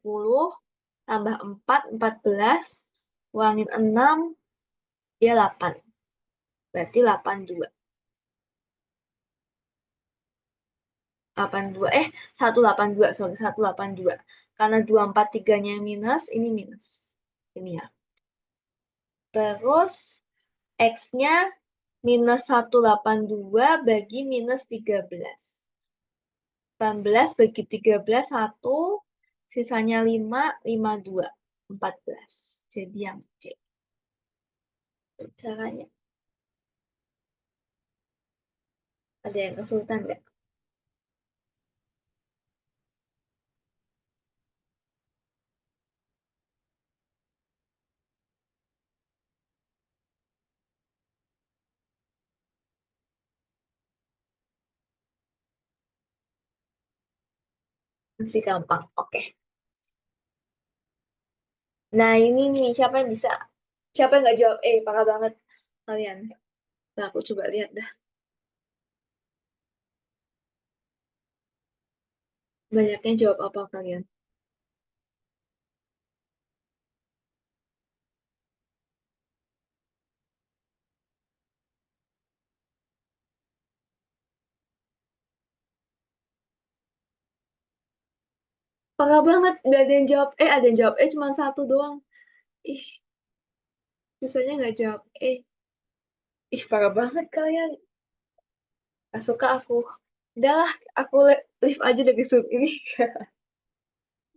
Tambah 4, 14. Kurangin 6, dia 8. Berarti 82. 82. 182. Sorry, 182. Karena 243-nya minus, ini minus. Ini ya. Terus, X-nya minus 182 bagi minus 13. 18 bagi 13, 1. Sisanya 5, 52. 14. Jadi yang C. Caranya. Ada yang kesulitan nggak? Masih gampang. Oke. Nah ini nih, siapa yang bisa? Siapa yang nggak jawab? Parah banget kalian. Nah, aku coba lihat dah. Banyaknya jawab apa kalian? Parah banget, nggak ada yang jawab ada yang jawab cuma satu doang. Ih, sisanya nggak jawab Ih, parah banget kalian. Gak suka aku. Udahlah, aku leave aja dari Zoom ini.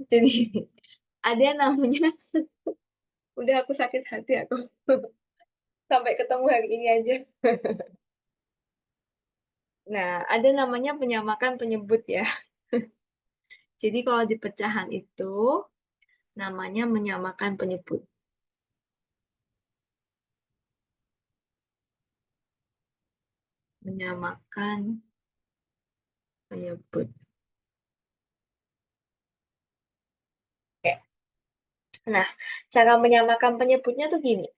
Jadi, ada yang namanya, udah aku sakit hati aku. Sampai ketemu hari ini aja. Nah, ada namanya penyamakan penyebut ya. Jadi kalau di pecahan itu, namanya menyamakan penyebut. Menyamakan penyebut. Oke. Nah, cara menyamakan penyebutnya tuh gini.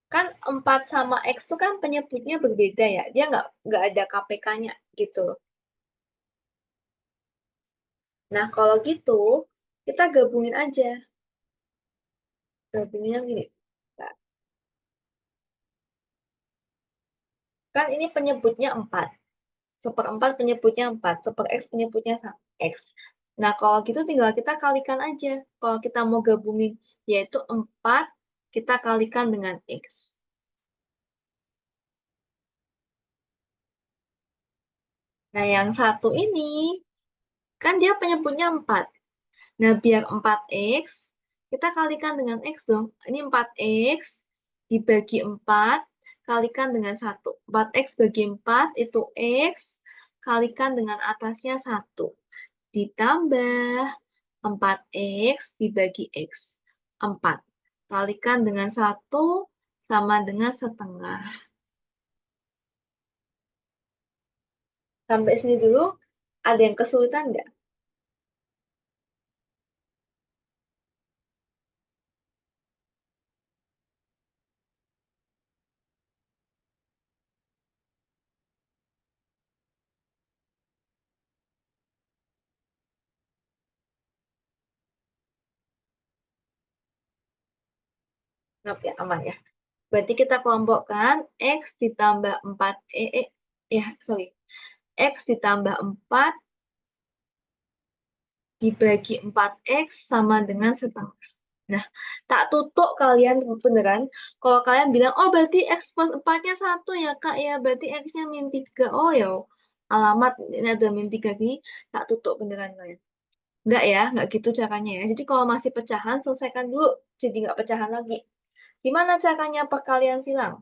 Kan 4 sama X tuh kan penyebutnya berbeda ya. Dia nggak ada KPK-nya gitu. Nah, kalau gitu, kita gabungin aja. Gabunginnya gini. Nah, kan ini penyebutnya 4. Seperempat penyebutnya 4. Seper X penyebutnya X. Nah, kalau gitu tinggal kita kalikan aja. Kalau kita mau gabungin, yaitu 4, kita kalikan dengan X. Nah, yang satu ini, kan dia penyebutnya 4. Nah, biar 4X, kita kalikan dengan X dong. Ini 4X dibagi 4, kalikan dengan 1. 4X bagi 4 itu X, kalikan dengan atasnya 1. Ditambah 4X dibagi X. 4. Kalikan dengan 1 sama dengan setengah. Sampai sini dulu, ada yang kesulitan nggak? Nggak ya, aman ya. Berarti kita kelompokkan X ditambah 4, sorry. X ditambah 4 dibagi 4X sama dengan setengah. Nah, tak tutup kalian beneran. Kalau kalian bilang, oh berarti X plus 4-nya 1 ya Kak, ya berarti X-nya min 3. Oh ya, alamat ini ada min 3 gini, tak tutup beneran kalian. Enggak ya, enggak gitu caranya ya. Jadi kalau masih pecahan, selesaikan dulu. Jadi enggak pecahan lagi. Gimana caranya perkalian silang?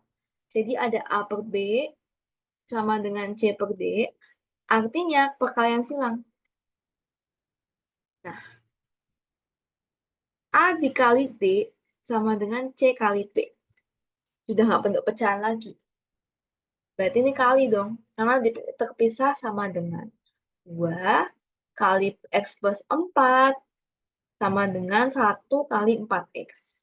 Jadi ada A per B sama dengan C per D. Artinya perkalian silang. Nah, A dikali B sama dengan C kali B. Sudah nggak bentuk pecahan lagi. Berarti ini kali dong. Karena terpisah sama dengan 2 kali X plus 4 sama dengan 1 kali 4X.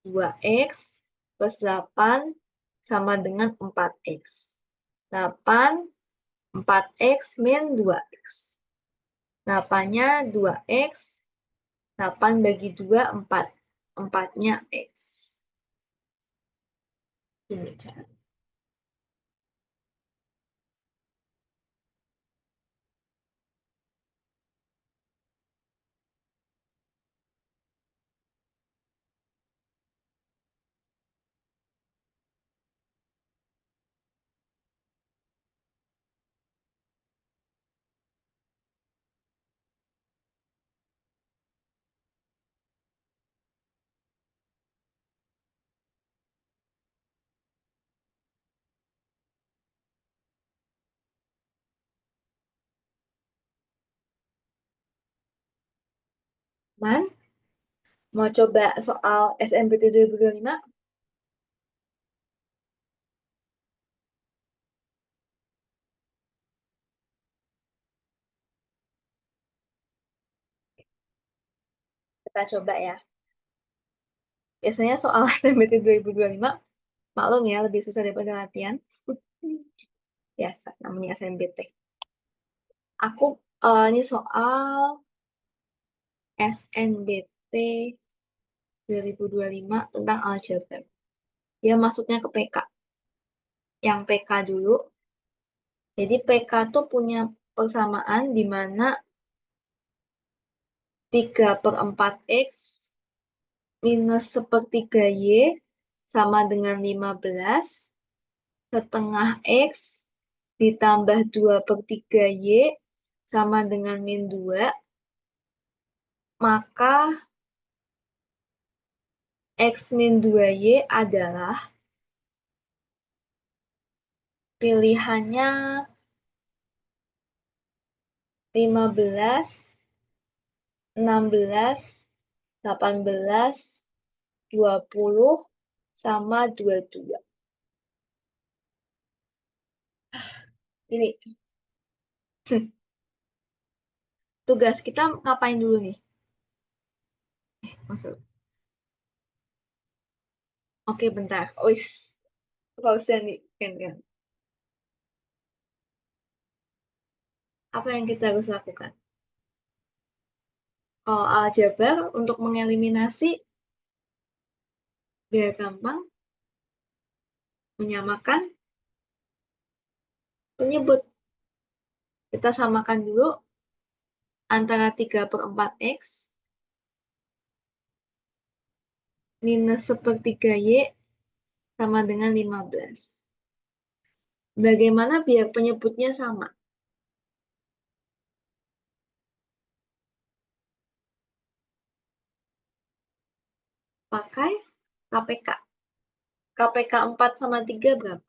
2X plus 8 sama dengan 4X. 8, 4X min 2X. 8-nya 2X, 8 bagi 2, 4. 4-nya X. Ini cara. Man, mau coba soal SNMPT 2025? Kita coba ya. Biasanya soal SNMPT 2025, maklum ya, lebih susah daripada latihan. Biasa, namanya SNMPT. Ini soal SNBT 2025 tentang aljabar. Dia masuknya ke PK. Yang PK dulu. Jadi PK tuh punya persamaan di mana 3/4 X minus 1/3 Y sama dengan 15 setengah X ditambah 2/3 Y sama dengan min 2, maka X min 2Y adalah pilihannya 15, 16, 18, 20, sama 22. Ini. Tugas kita ngapain dulu nih? Masuk. Oke, bentar. Ois. Pausa nih. Kan. Apa yang kita harus lakukan? Kalau aljabar untuk mengeliminasi, biar gampang, menyamakan penyebut. Kita samakan dulu antara 3/4 X minus 1/3 Y sama dengan 15. Bagaimana biar penyebutnya sama? Pakai KPK. KPK 4 sama 3 berapa?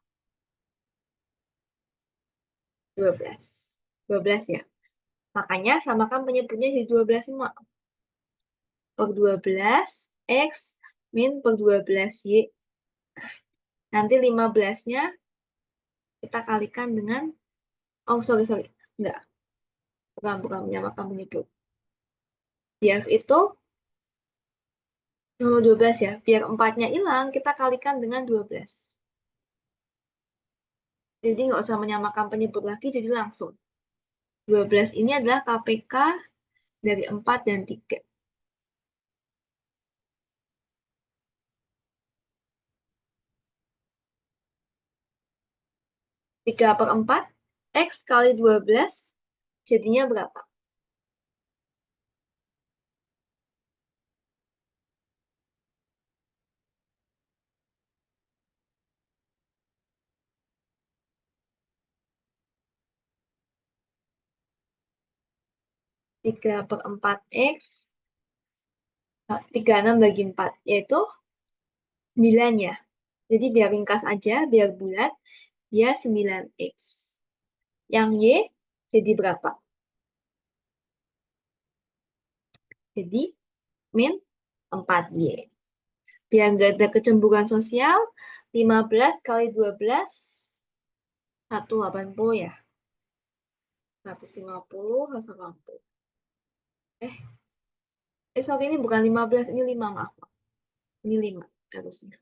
12. 12 ya. Makanya samakan penyebutnya jadi 12 semua. Per 12 X min per 12 Y. Nanti 15-nya kita kalikan dengan, oh sorry, enggak. Bukan menyamakan penyebut. Biar itu nomor 12 ya. Biar 4-nya hilang, kita kalikan dengan 12. Jadi nggak usah menyamakan penyebut lagi, jadi langsung. 12 ini adalah KPK dari 4 dan 3. 3/4 X kali 12 jadinya berapa? Tiga per 4 X 36 bagi 4 yaitu 9 ya. Jadi biar ringkas aja, biar bulat, dia 9X. Yang Y jadi berapa? Jadi min 4Y. Biar nggak ada kecemburuan sosial, 15 kali 12, 180 ya. 150, 180. Sorry, ini bukan 15, ini 5, maaf. Ini 5 harusnya.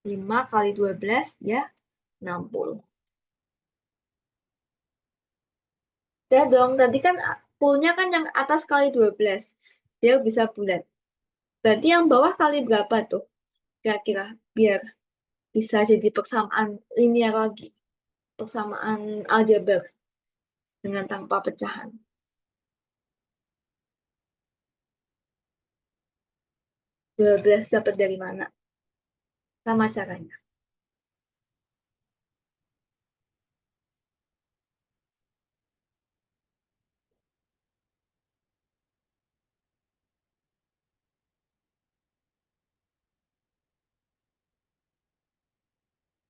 5 kali 12 ya 60. Ya dong, tadi kan fullnya kan yang atas kali 12. Dia bisa bulat. Berarti yang bawah kali berapa tuh? Kira-kira biar bisa jadi persamaan linear lagi. Persamaan aljabar dengan tanpa pecahan. 12 dapat dari mana? Sama caranya.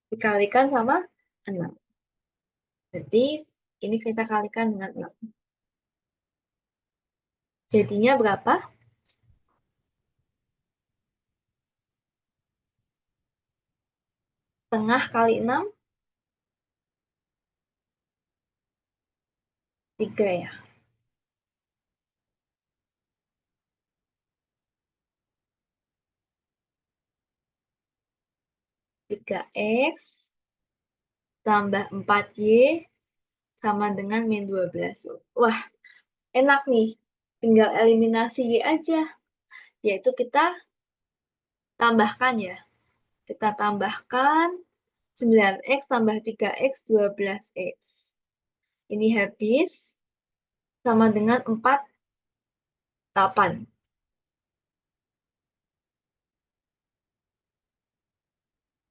Dikalikan sama 6. Jadi ini kita kalikan dengan 6. Jadinya berapa? Setengah kali 6? 3 ya. 3X tambah 4Y sama dengan min 12. Wah, enak nih. Tinggal eliminasi Y aja. Yaitu kita tambahkan ya. Kita tambahkan 9x tambah 3x 12x. Ini habis sama dengan 48.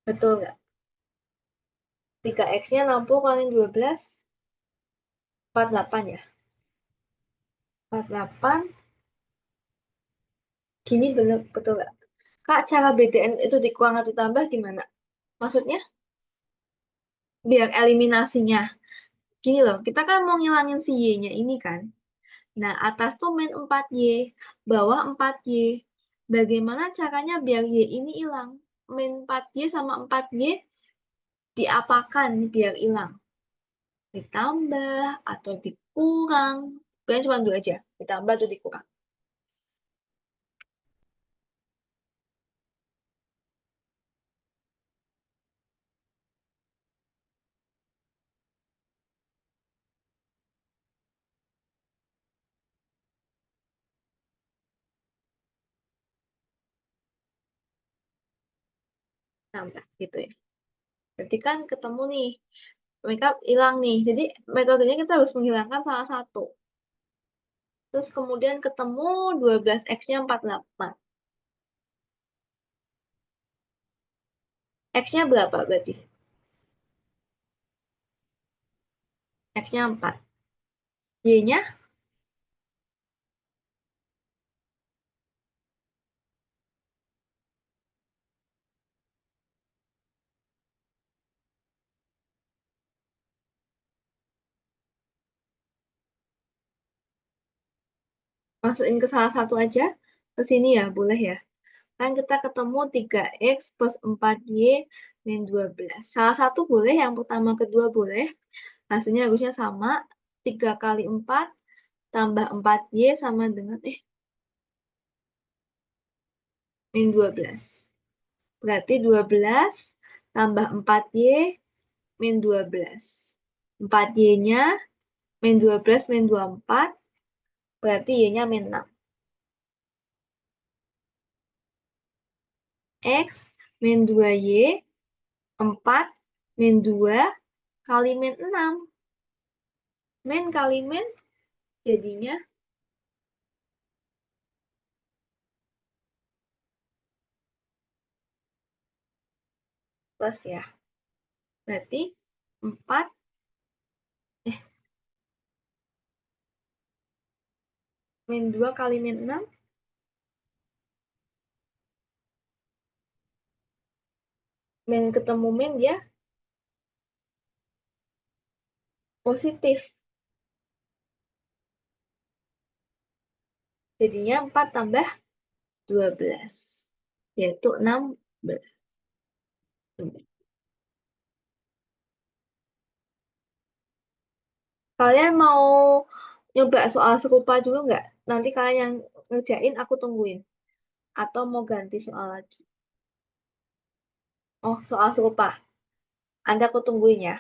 Betul nggak? 3x-nya 60 kali 12, 48 ya. 48, gini bener, betul nggak? Kak, cara bedain itu dikurang atau ditambah gimana? Maksudnya, biar eliminasinya. Gini loh, kita kan mau ngilangin si Y-nya ini kan. Nah, atas tuh min 4Y, bawah 4Y. Bagaimana caranya biar Y ini hilang? Min 4Y sama 4Y diapakan biar hilang? Ditambah atau dikurang? Pokoknya cuma dua aja, ditambah atau dikurang. Tambah gitu ya. Berarti kan ketemu nih, mereka hilang nih. Jadi metodenya kita harus menghilangkan salah satu. Terus kemudian ketemu 12x-nya 48. X-nya berapa berarti? X-nya 4. Y-nya masukin ke salah satu aja. Ke sini ya, boleh ya. Kan kita ketemu 3x plus 4y min 12. Salah satu boleh, yang pertama kedua boleh. Hasilnya harusnya sama. 3 kali 4 tambah 4y sama dengan min 12. Berarti 12 tambah 4y min 12. 4y-nya min 12 min 24. Berarti y-nya min 6. X min 2y 4 min 2 kali min 6. Min kali min jadinya plus ya. Berarti 4 min 2 kali min 6 min ketemu min dia positif. Jadinya 4 tambah 12 yaitu 16. Kalian mau nyoba soal serupa dulu nggak? Nanti kalian yang ngerjain aku tungguin. Atau mau ganti soal lagi? Oh, soal serupa. Nanti aku tungguin ya.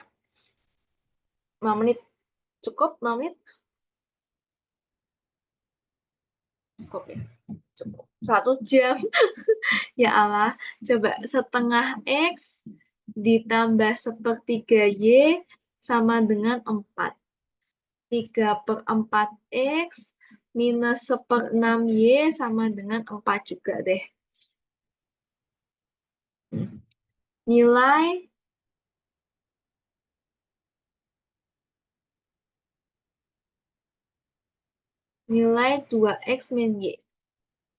5 menit. Cukup 5 menit? Cukup ya. Cukup. 1 jam. Ya Allah. Coba setengah X ditambah sepertiga Y sama dengan 4. 3/4X minus 1/6Y sama dengan 4 juga deh. Nilai nilai 2X min Y.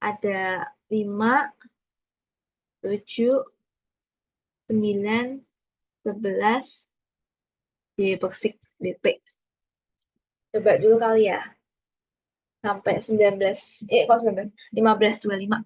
Ada 5, 7, 9, 11, Y persik DP. Coba dulu kali ya. Sampai 19, kok 19? 15/25.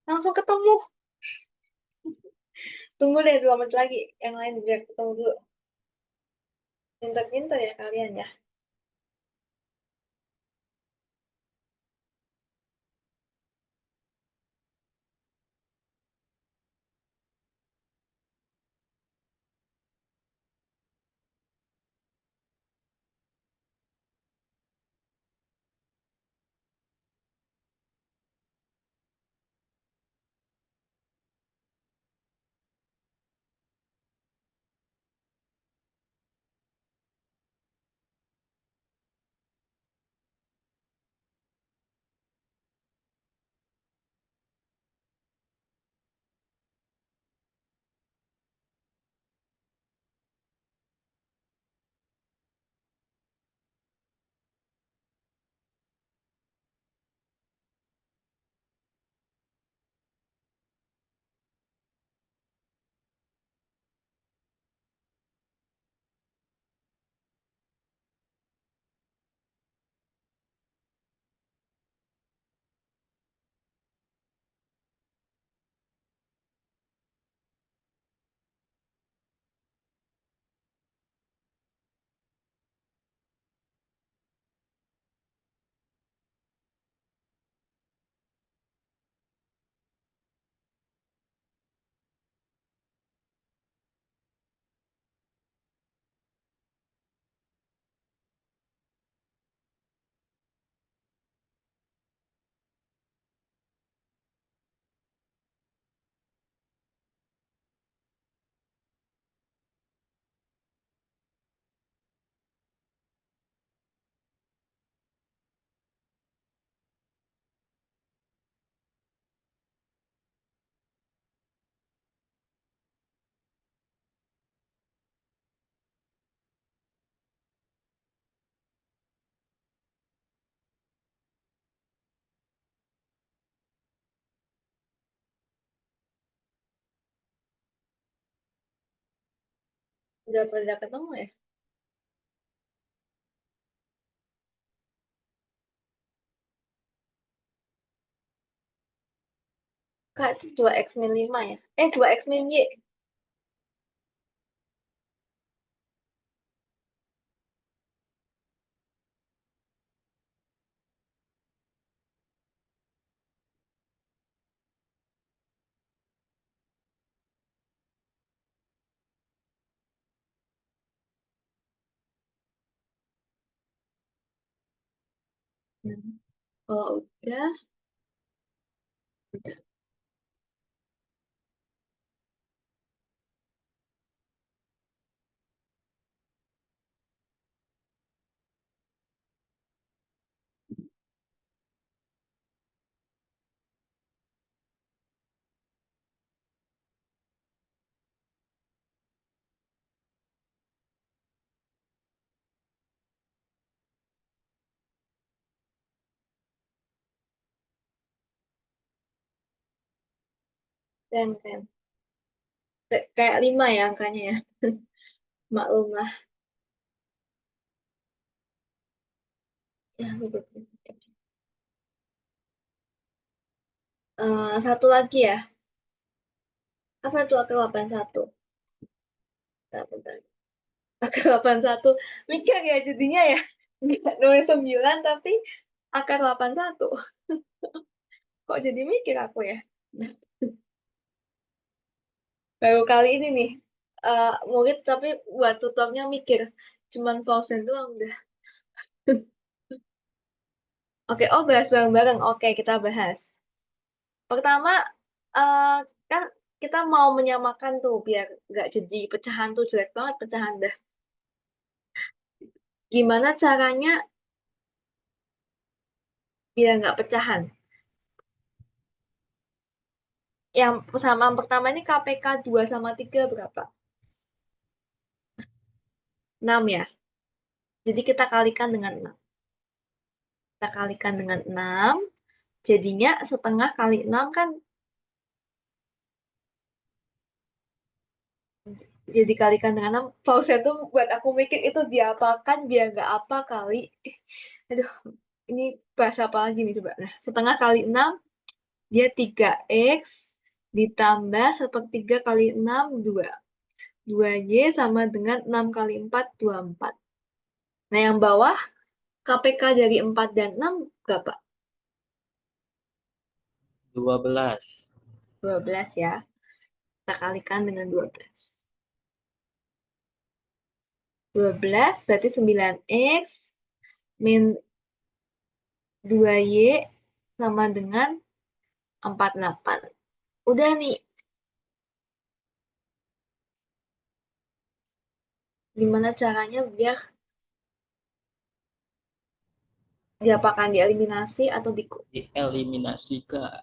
Langsung ketemu. Tunggu deh 2 menit lagi. Yang lain biar ketemu dulu. Pinter-pinter ya kalian ya. Udah pada ketemu ya? Kak, itu 2x min 5 ya? 2x min Y. Kalau udah, dan kan. Kayak 5 ya angkanya ya. Maklum lah. Ya, begitu. Satu lagi ya. Apa itu akar 81? Bentar. Akar 81. Mikir ya jadinya ya. Nggak nulis 9 tapi akar 81. Kok jadi mikir aku ya? Baru kali ini nih. Murid tapi buat tutornya mikir. Cuman Fauzen doang udah. Oke, oh bahas bareng-bareng. Oke, kita bahas. Pertama, eh kan kita mau menyamakan tuh biar nggak jadi pecahan tuh jelek banget pecahan dah. Gimana caranya biar nggak pecahan? Yang persamaan pertama ini KPK 2 sama 3 berapa? 6 ya. Jadi kita kalikan dengan 6. Kita kalikan dengan 6. Jadinya setengah kali 6 kan jadi kalikan dengan 6. Pausa tuh buat aku mikir itu diapakan biar nggak apa kali. Aduh, ini bahasa apa lagi nih coba. Nah, setengah kali 6 Dia 3X ditambah 1/3 kali 6, 2. 2Y sama dengan 6 kali 4, 24. Nah, yang bawah, KPK dari 4 dan 6 berapa?
12.
12 ya. Kita kalikan dengan 12. 12 berarti 9X min 2Y sama dengan 48. Udah nih. Gimana caranya biar diapakan, dieliminasi atau
Dieliminasi, Kak.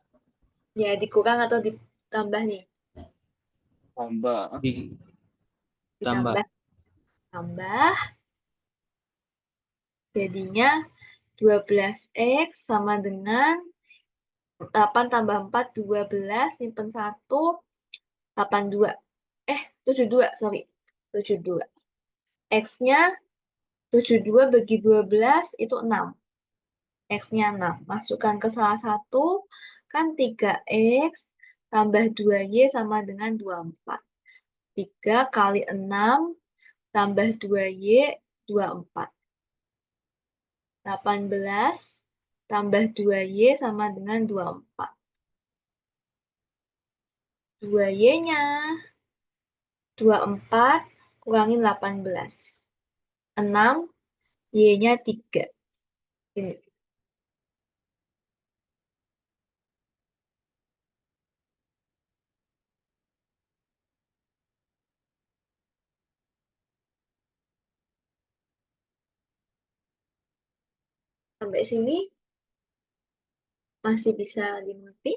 ya dikurang atau ditambah nih?
Tambah.
Ditambah.
Tambah. Jadinya 12X sama dengan 8 tambah 4, 12, simpen 1, 82. 72, sorry. 72. X-nya 72 bagi 12 itu 6. X-nya 6. Masukkan ke salah satu, kan 3X tambah 2Y sama dengan 24. 3 kali 6 tambah 2Y, 24. 18 tambah 2Y sama dengan 24. 2Y-nya 24 kurangin 18. 6, Y-nya 3. Ini. Sampai sini masih bisa dimengerti?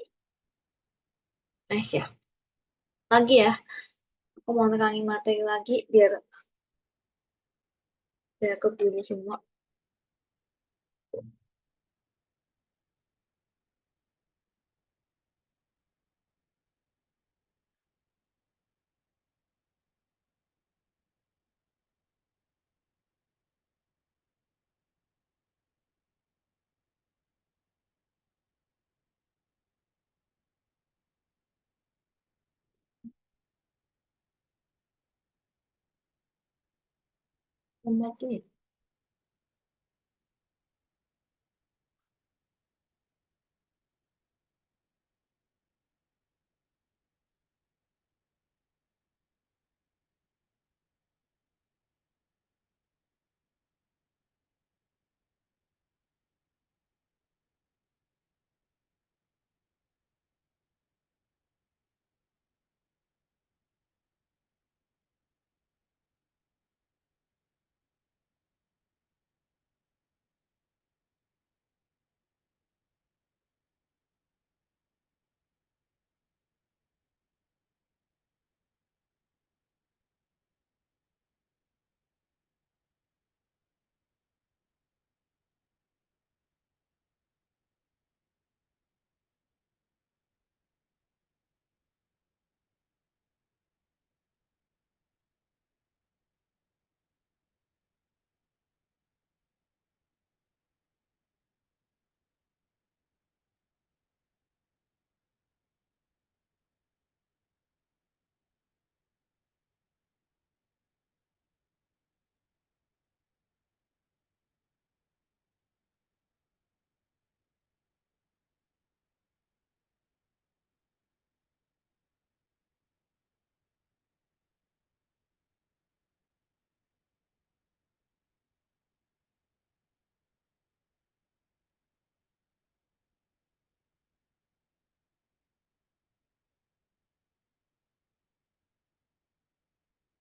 Nice ya. Lagi ya, aku mau nerangin materi lagi biar keburu semua. Semakin.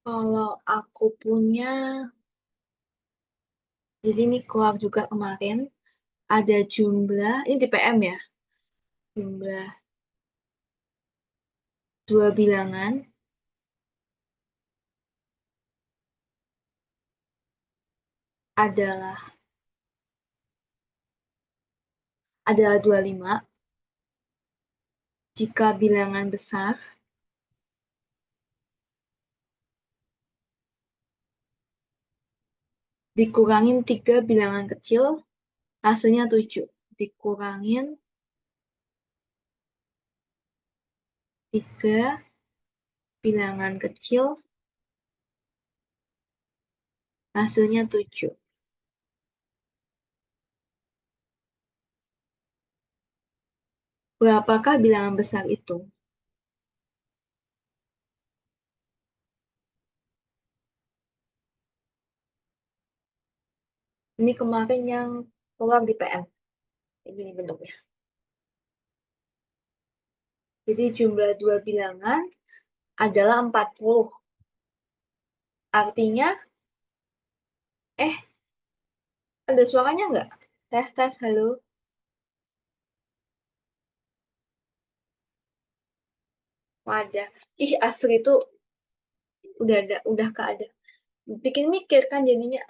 Kalau aku punya, jadi ini keluar juga kemarin, ada jumlah, ini di PM ya, jumlah 2 bilangan adalah 25 jika bilangan besar dikurangin 3 bilangan kecil, hasilnya 7. Dikurangin 3 bilangan kecil, hasilnya 7. Berapakah bilangan besar itu? Ini kemarin yang keluar di PM. Ini bentuknya. Jadi jumlah 2 bilangan adalah 40. Artinya, ada suaranya nggak? Tes, halo. Wadah. Ih, Asri itu udah gak ada. Bikin mikir kan jadinya.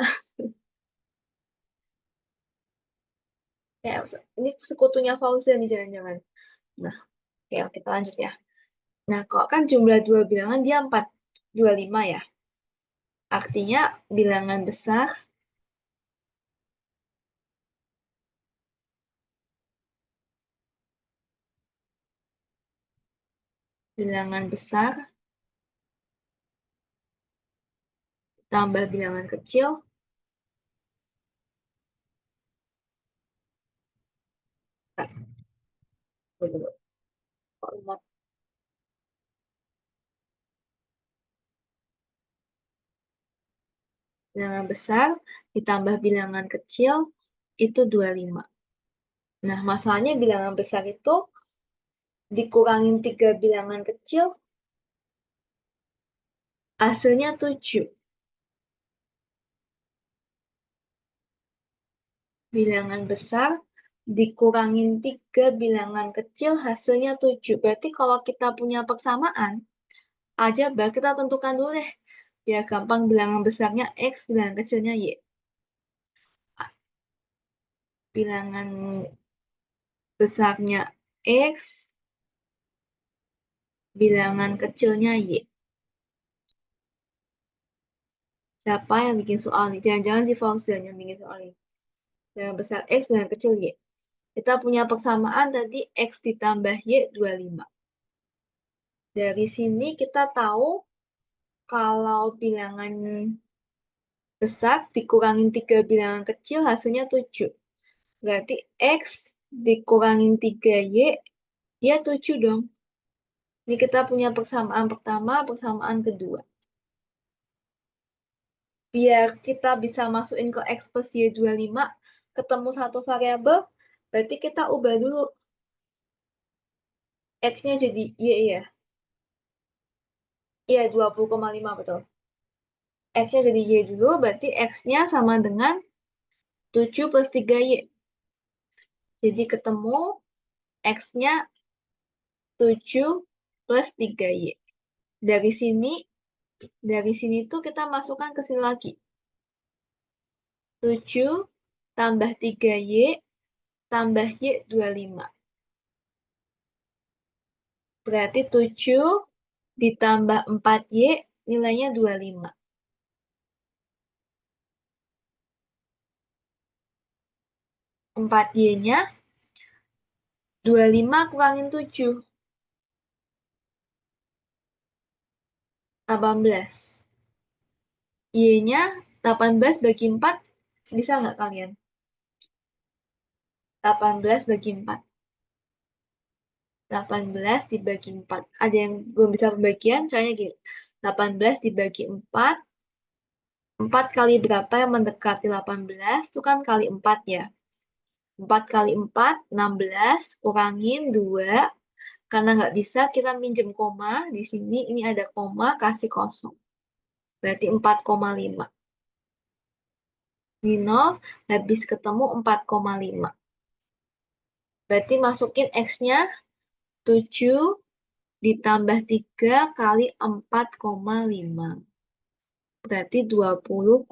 Kayak ini sekutunya Fauzan nih jangan-jangan. Nah, oke, kita lanjut ya. Nah, kok kan jumlah 2 bilangan dia 425 ya. Artinya bilangan besar tambah bilangan kecil bilangan besar ditambah bilangan kecil itu 25. Nah, masalahnya bilangan besar itu dikurangin 3 bilangan kecil hasilnya 7. Bilangan besar dikurangin 3 bilangan kecil hasilnya 7. Berarti kalau kita punya persamaan, aljabar kita tentukan dulu deh. Biar gampang bilangan besarnya X, bilangan kecilnya Y. Bilangan besarnya X, bilangan kecilnya Y. Siapa yang bikin soal ini? Jangan-jangan si Fauzan yang bikin soal ini. Bilangan besar X, bilangan kecil Y. Kita punya persamaan tadi X ditambah Y 25. Dari sini kita tahu kalau bilangan besar dikurangin 3 bilangan kecil hasilnya 7. Berarti X dikurangin 3Y, dia 7 dong. Ini kita punya persamaan pertama, persamaan kedua. Biar kita bisa masukin ke X plus Y 25, ketemu satu variabel, berarti kita ubah dulu. X-nya jadi Y ya. Iya, 20,5 betul. X-nya jadi Y dulu, berarti X-nya sama dengan 7 plus 3Y. Jadi ketemu X-nya 7 plus 3Y. Dari sini tuh kita masukkan ke sini lagi. 7 tambah 3Y tambah Y 25. Berarti 7 ditambah 4Y nilainya 25. 4Y-nya 25 kurangin 7. 18. Y-nya 18 bagi 4. Bisa nggak kalian? 18 bagi 4. 18 dibagi 4. Ada yang belum bisa pembagian? Caranya gini. 18 dibagi 4. 4 kali berapa yang mendekati 18? Itu kan kali 4 ya. 4 kali 4, 16. Kurangin 2. Karena nggak bisa, kita minjem koma. Di sini ini ada koma, kasih kosong. Berarti 4,5. Di 0, habis ketemu 4,5. Berarti masukin X-nya 7 ditambah 3 kali 4,5. Berarti 20,5.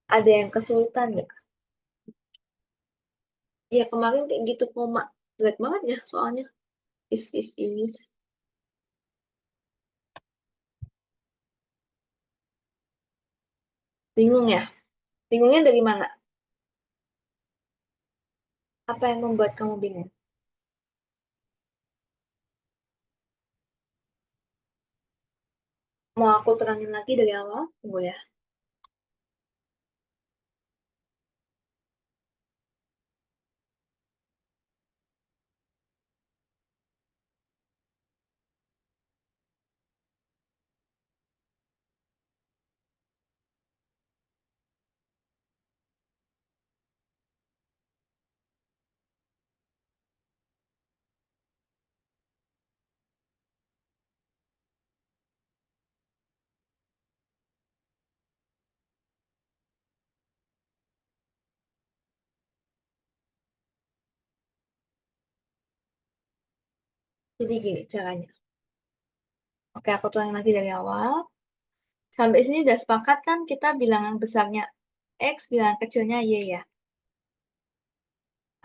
Ada yang kesulitan nggak? Ya kemarin kayak gitu koma. Jelek banget ya soalnya. Is. Bingung ya? Bingungnya dari mana? Apa yang membuat kamu bingung? Mau aku terangin lagi dari awal? Tunggu ya. Jadi gini caranya. Oke, aku tuangin lagi dari awal. Sampai sini udah sepakat kan kita bilangan besarnya X, bilangan kecilnya Y ya.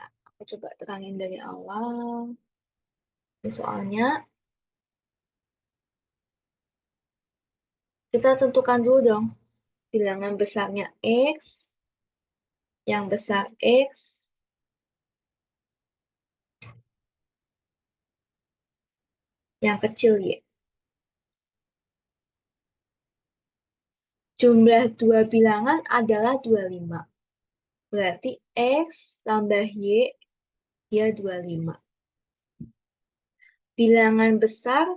Nah, aku coba terangin dari awal. Ini soalnya kita tentukan dulu dong bilangan besarnya X, yang besar X, yang kecil Y. Jumlah dua bilangan adalah 25. Berarti X tambah Y, dia 25. Bilangan besar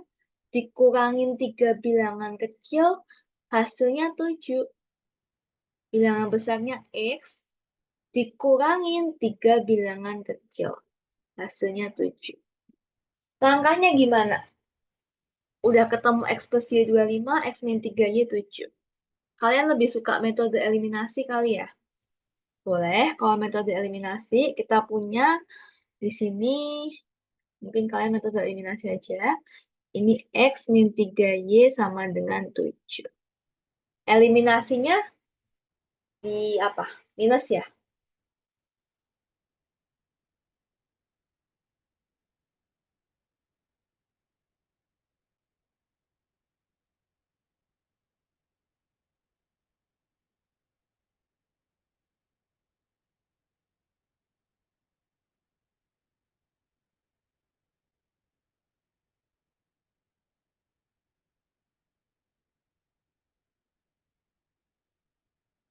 dikurangin 3 bilangan kecil, hasilnya 7. Bilangan besarnya X dikurangin 3 bilangan kecil, hasilnya 7. Langkahnya gimana? Udah ketemu X plus Y 25, X min 3Y 7. Kalian lebih suka metode eliminasi kali ya? Boleh, kalau metode eliminasi kita punya di sini, mungkin kalian metode eliminasi aja. Ini X min 3Y sama dengan 7. Eliminasinya di apa? Minus ya?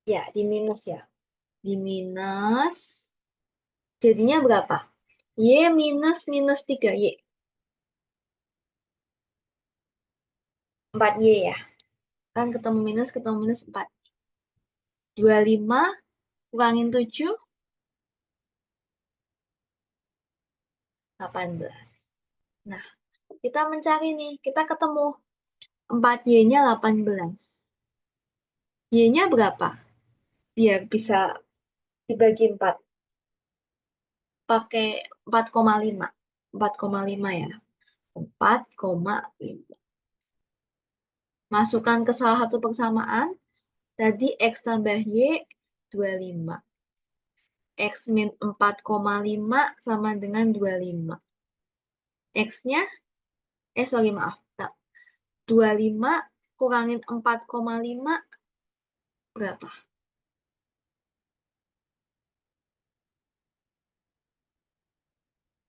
Ya, di minus ya. Di minus, jadinya berapa? Y minus minus 3Y. 4Y ya. Kan ketemu minus 4. 25 kurangin 7, 18. Nah, kita mencari nih. Kita ketemu 4Y-nya 18. Y-nya berapa? Biar bisa dibagi 4. Pakai 4,5. 4,5 ya. 4,5. Masukkan ke salah satu persamaan. Tadi X tambah Y 25. X min 4,5 sama dengan 25. X-nya, sorry maaf. 25 kurangin 4,5 berapa?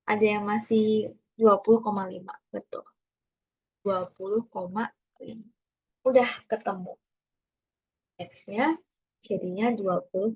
Ada yang masih 20,5. Betul. 20,5. Udah ketemu. X-nya jadinya 20,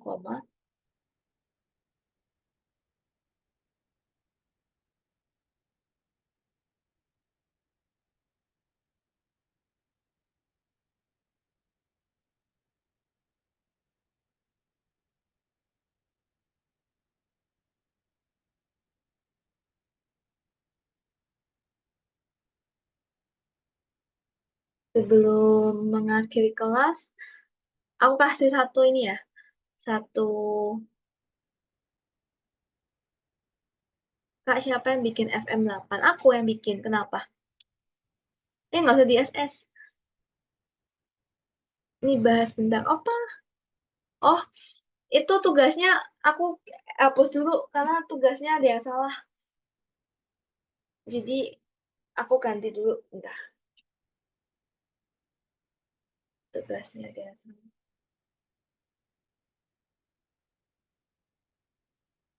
sebelum mengakhiri kelas, aku kasih satu ini ya. Satu, Kak, siapa yang bikin FM8? Aku yang bikin. Kenapa? Nggak usah di SS. Ini bahas bentar. Apa? Oh, itu tugasnya aku hapus dulu karena tugasnya ada yang salah. Jadi aku ganti dulu. Bentar, tugasnya ada yang salah.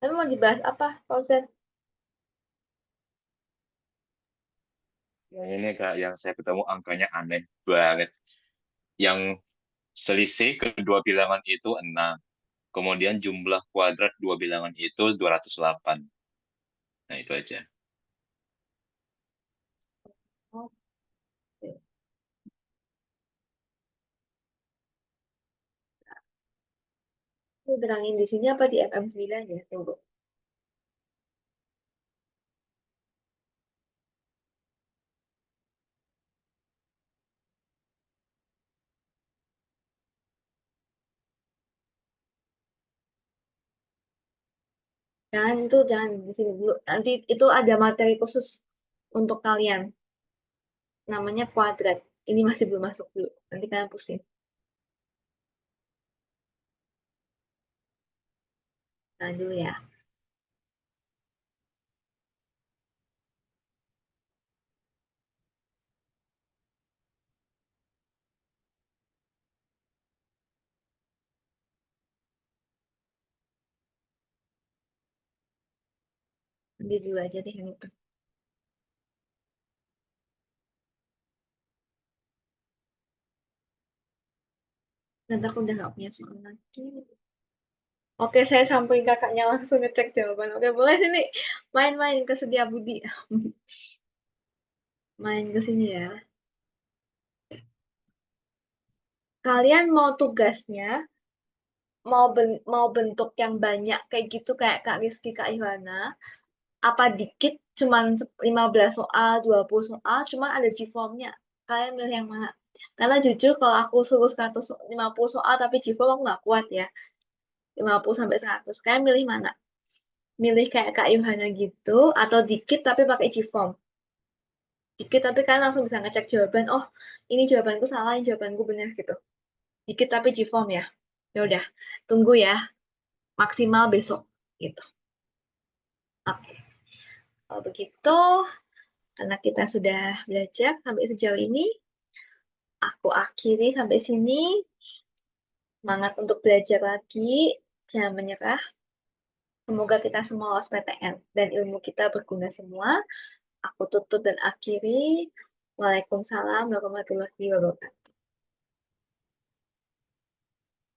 Tapi mau dibahas apa, Fauzan?
Yang ini Kak, yang saya ketemu angkanya aneh banget. Yang selisih kedua bilangan itu 6. Kemudian jumlah kuadrat dua bilangan itu 208. Nah, itu aja.
Oke. Ini terangin di sini apa di FM9 ya? Tunggu. Jangan di sini dulu. Nanti itu ada materi khusus untuk kalian. Namanya kuadrat. Ini masih belum masuk dulu. Nanti kalian pusing. Nah, dulu ya. Nanti dulu aja deh yang itu. Nanti aku udah gak punya soal lagi. Oke, saya samperin kakaknya langsung ngecek jawaban. Oke, boleh sini main-main ke Setia Budi. Main ke sini ya. Kalian mau tugasnya mau bentuk yang banyak kayak gitu kayak Kak Rizky, Kak Yohana, apa dikit cuman 15 soal, 20 soal, cuma ada G-form-nya. Kalian milih yang mana? Karena jujur kalau aku suruh 150 soal tapi G-form aku nggak kuat ya. 50 sampai 100. Kalian milih mana? Milih kayak Kak Yohana gitu atau dikit tapi pakai G-form? Dikit tapi kalian langsung bisa ngecek jawaban. Oh, ini jawabanku salah, ini jawabanku benar gitu. Dikit tapi G-form ya. Ya udah, tunggu ya. Maksimal besok gitu. Oke. Kalau begitu, karena kita sudah belajar sampai sejauh ini, aku akhiri sampai sini. Semangat untuk belajar lagi, jangan menyerah. Semoga kita semua lolos PTN dan ilmu kita berguna semua. Aku tutup dan akhiri. Waalaikumsalam warahmatullahi wabarakatuh.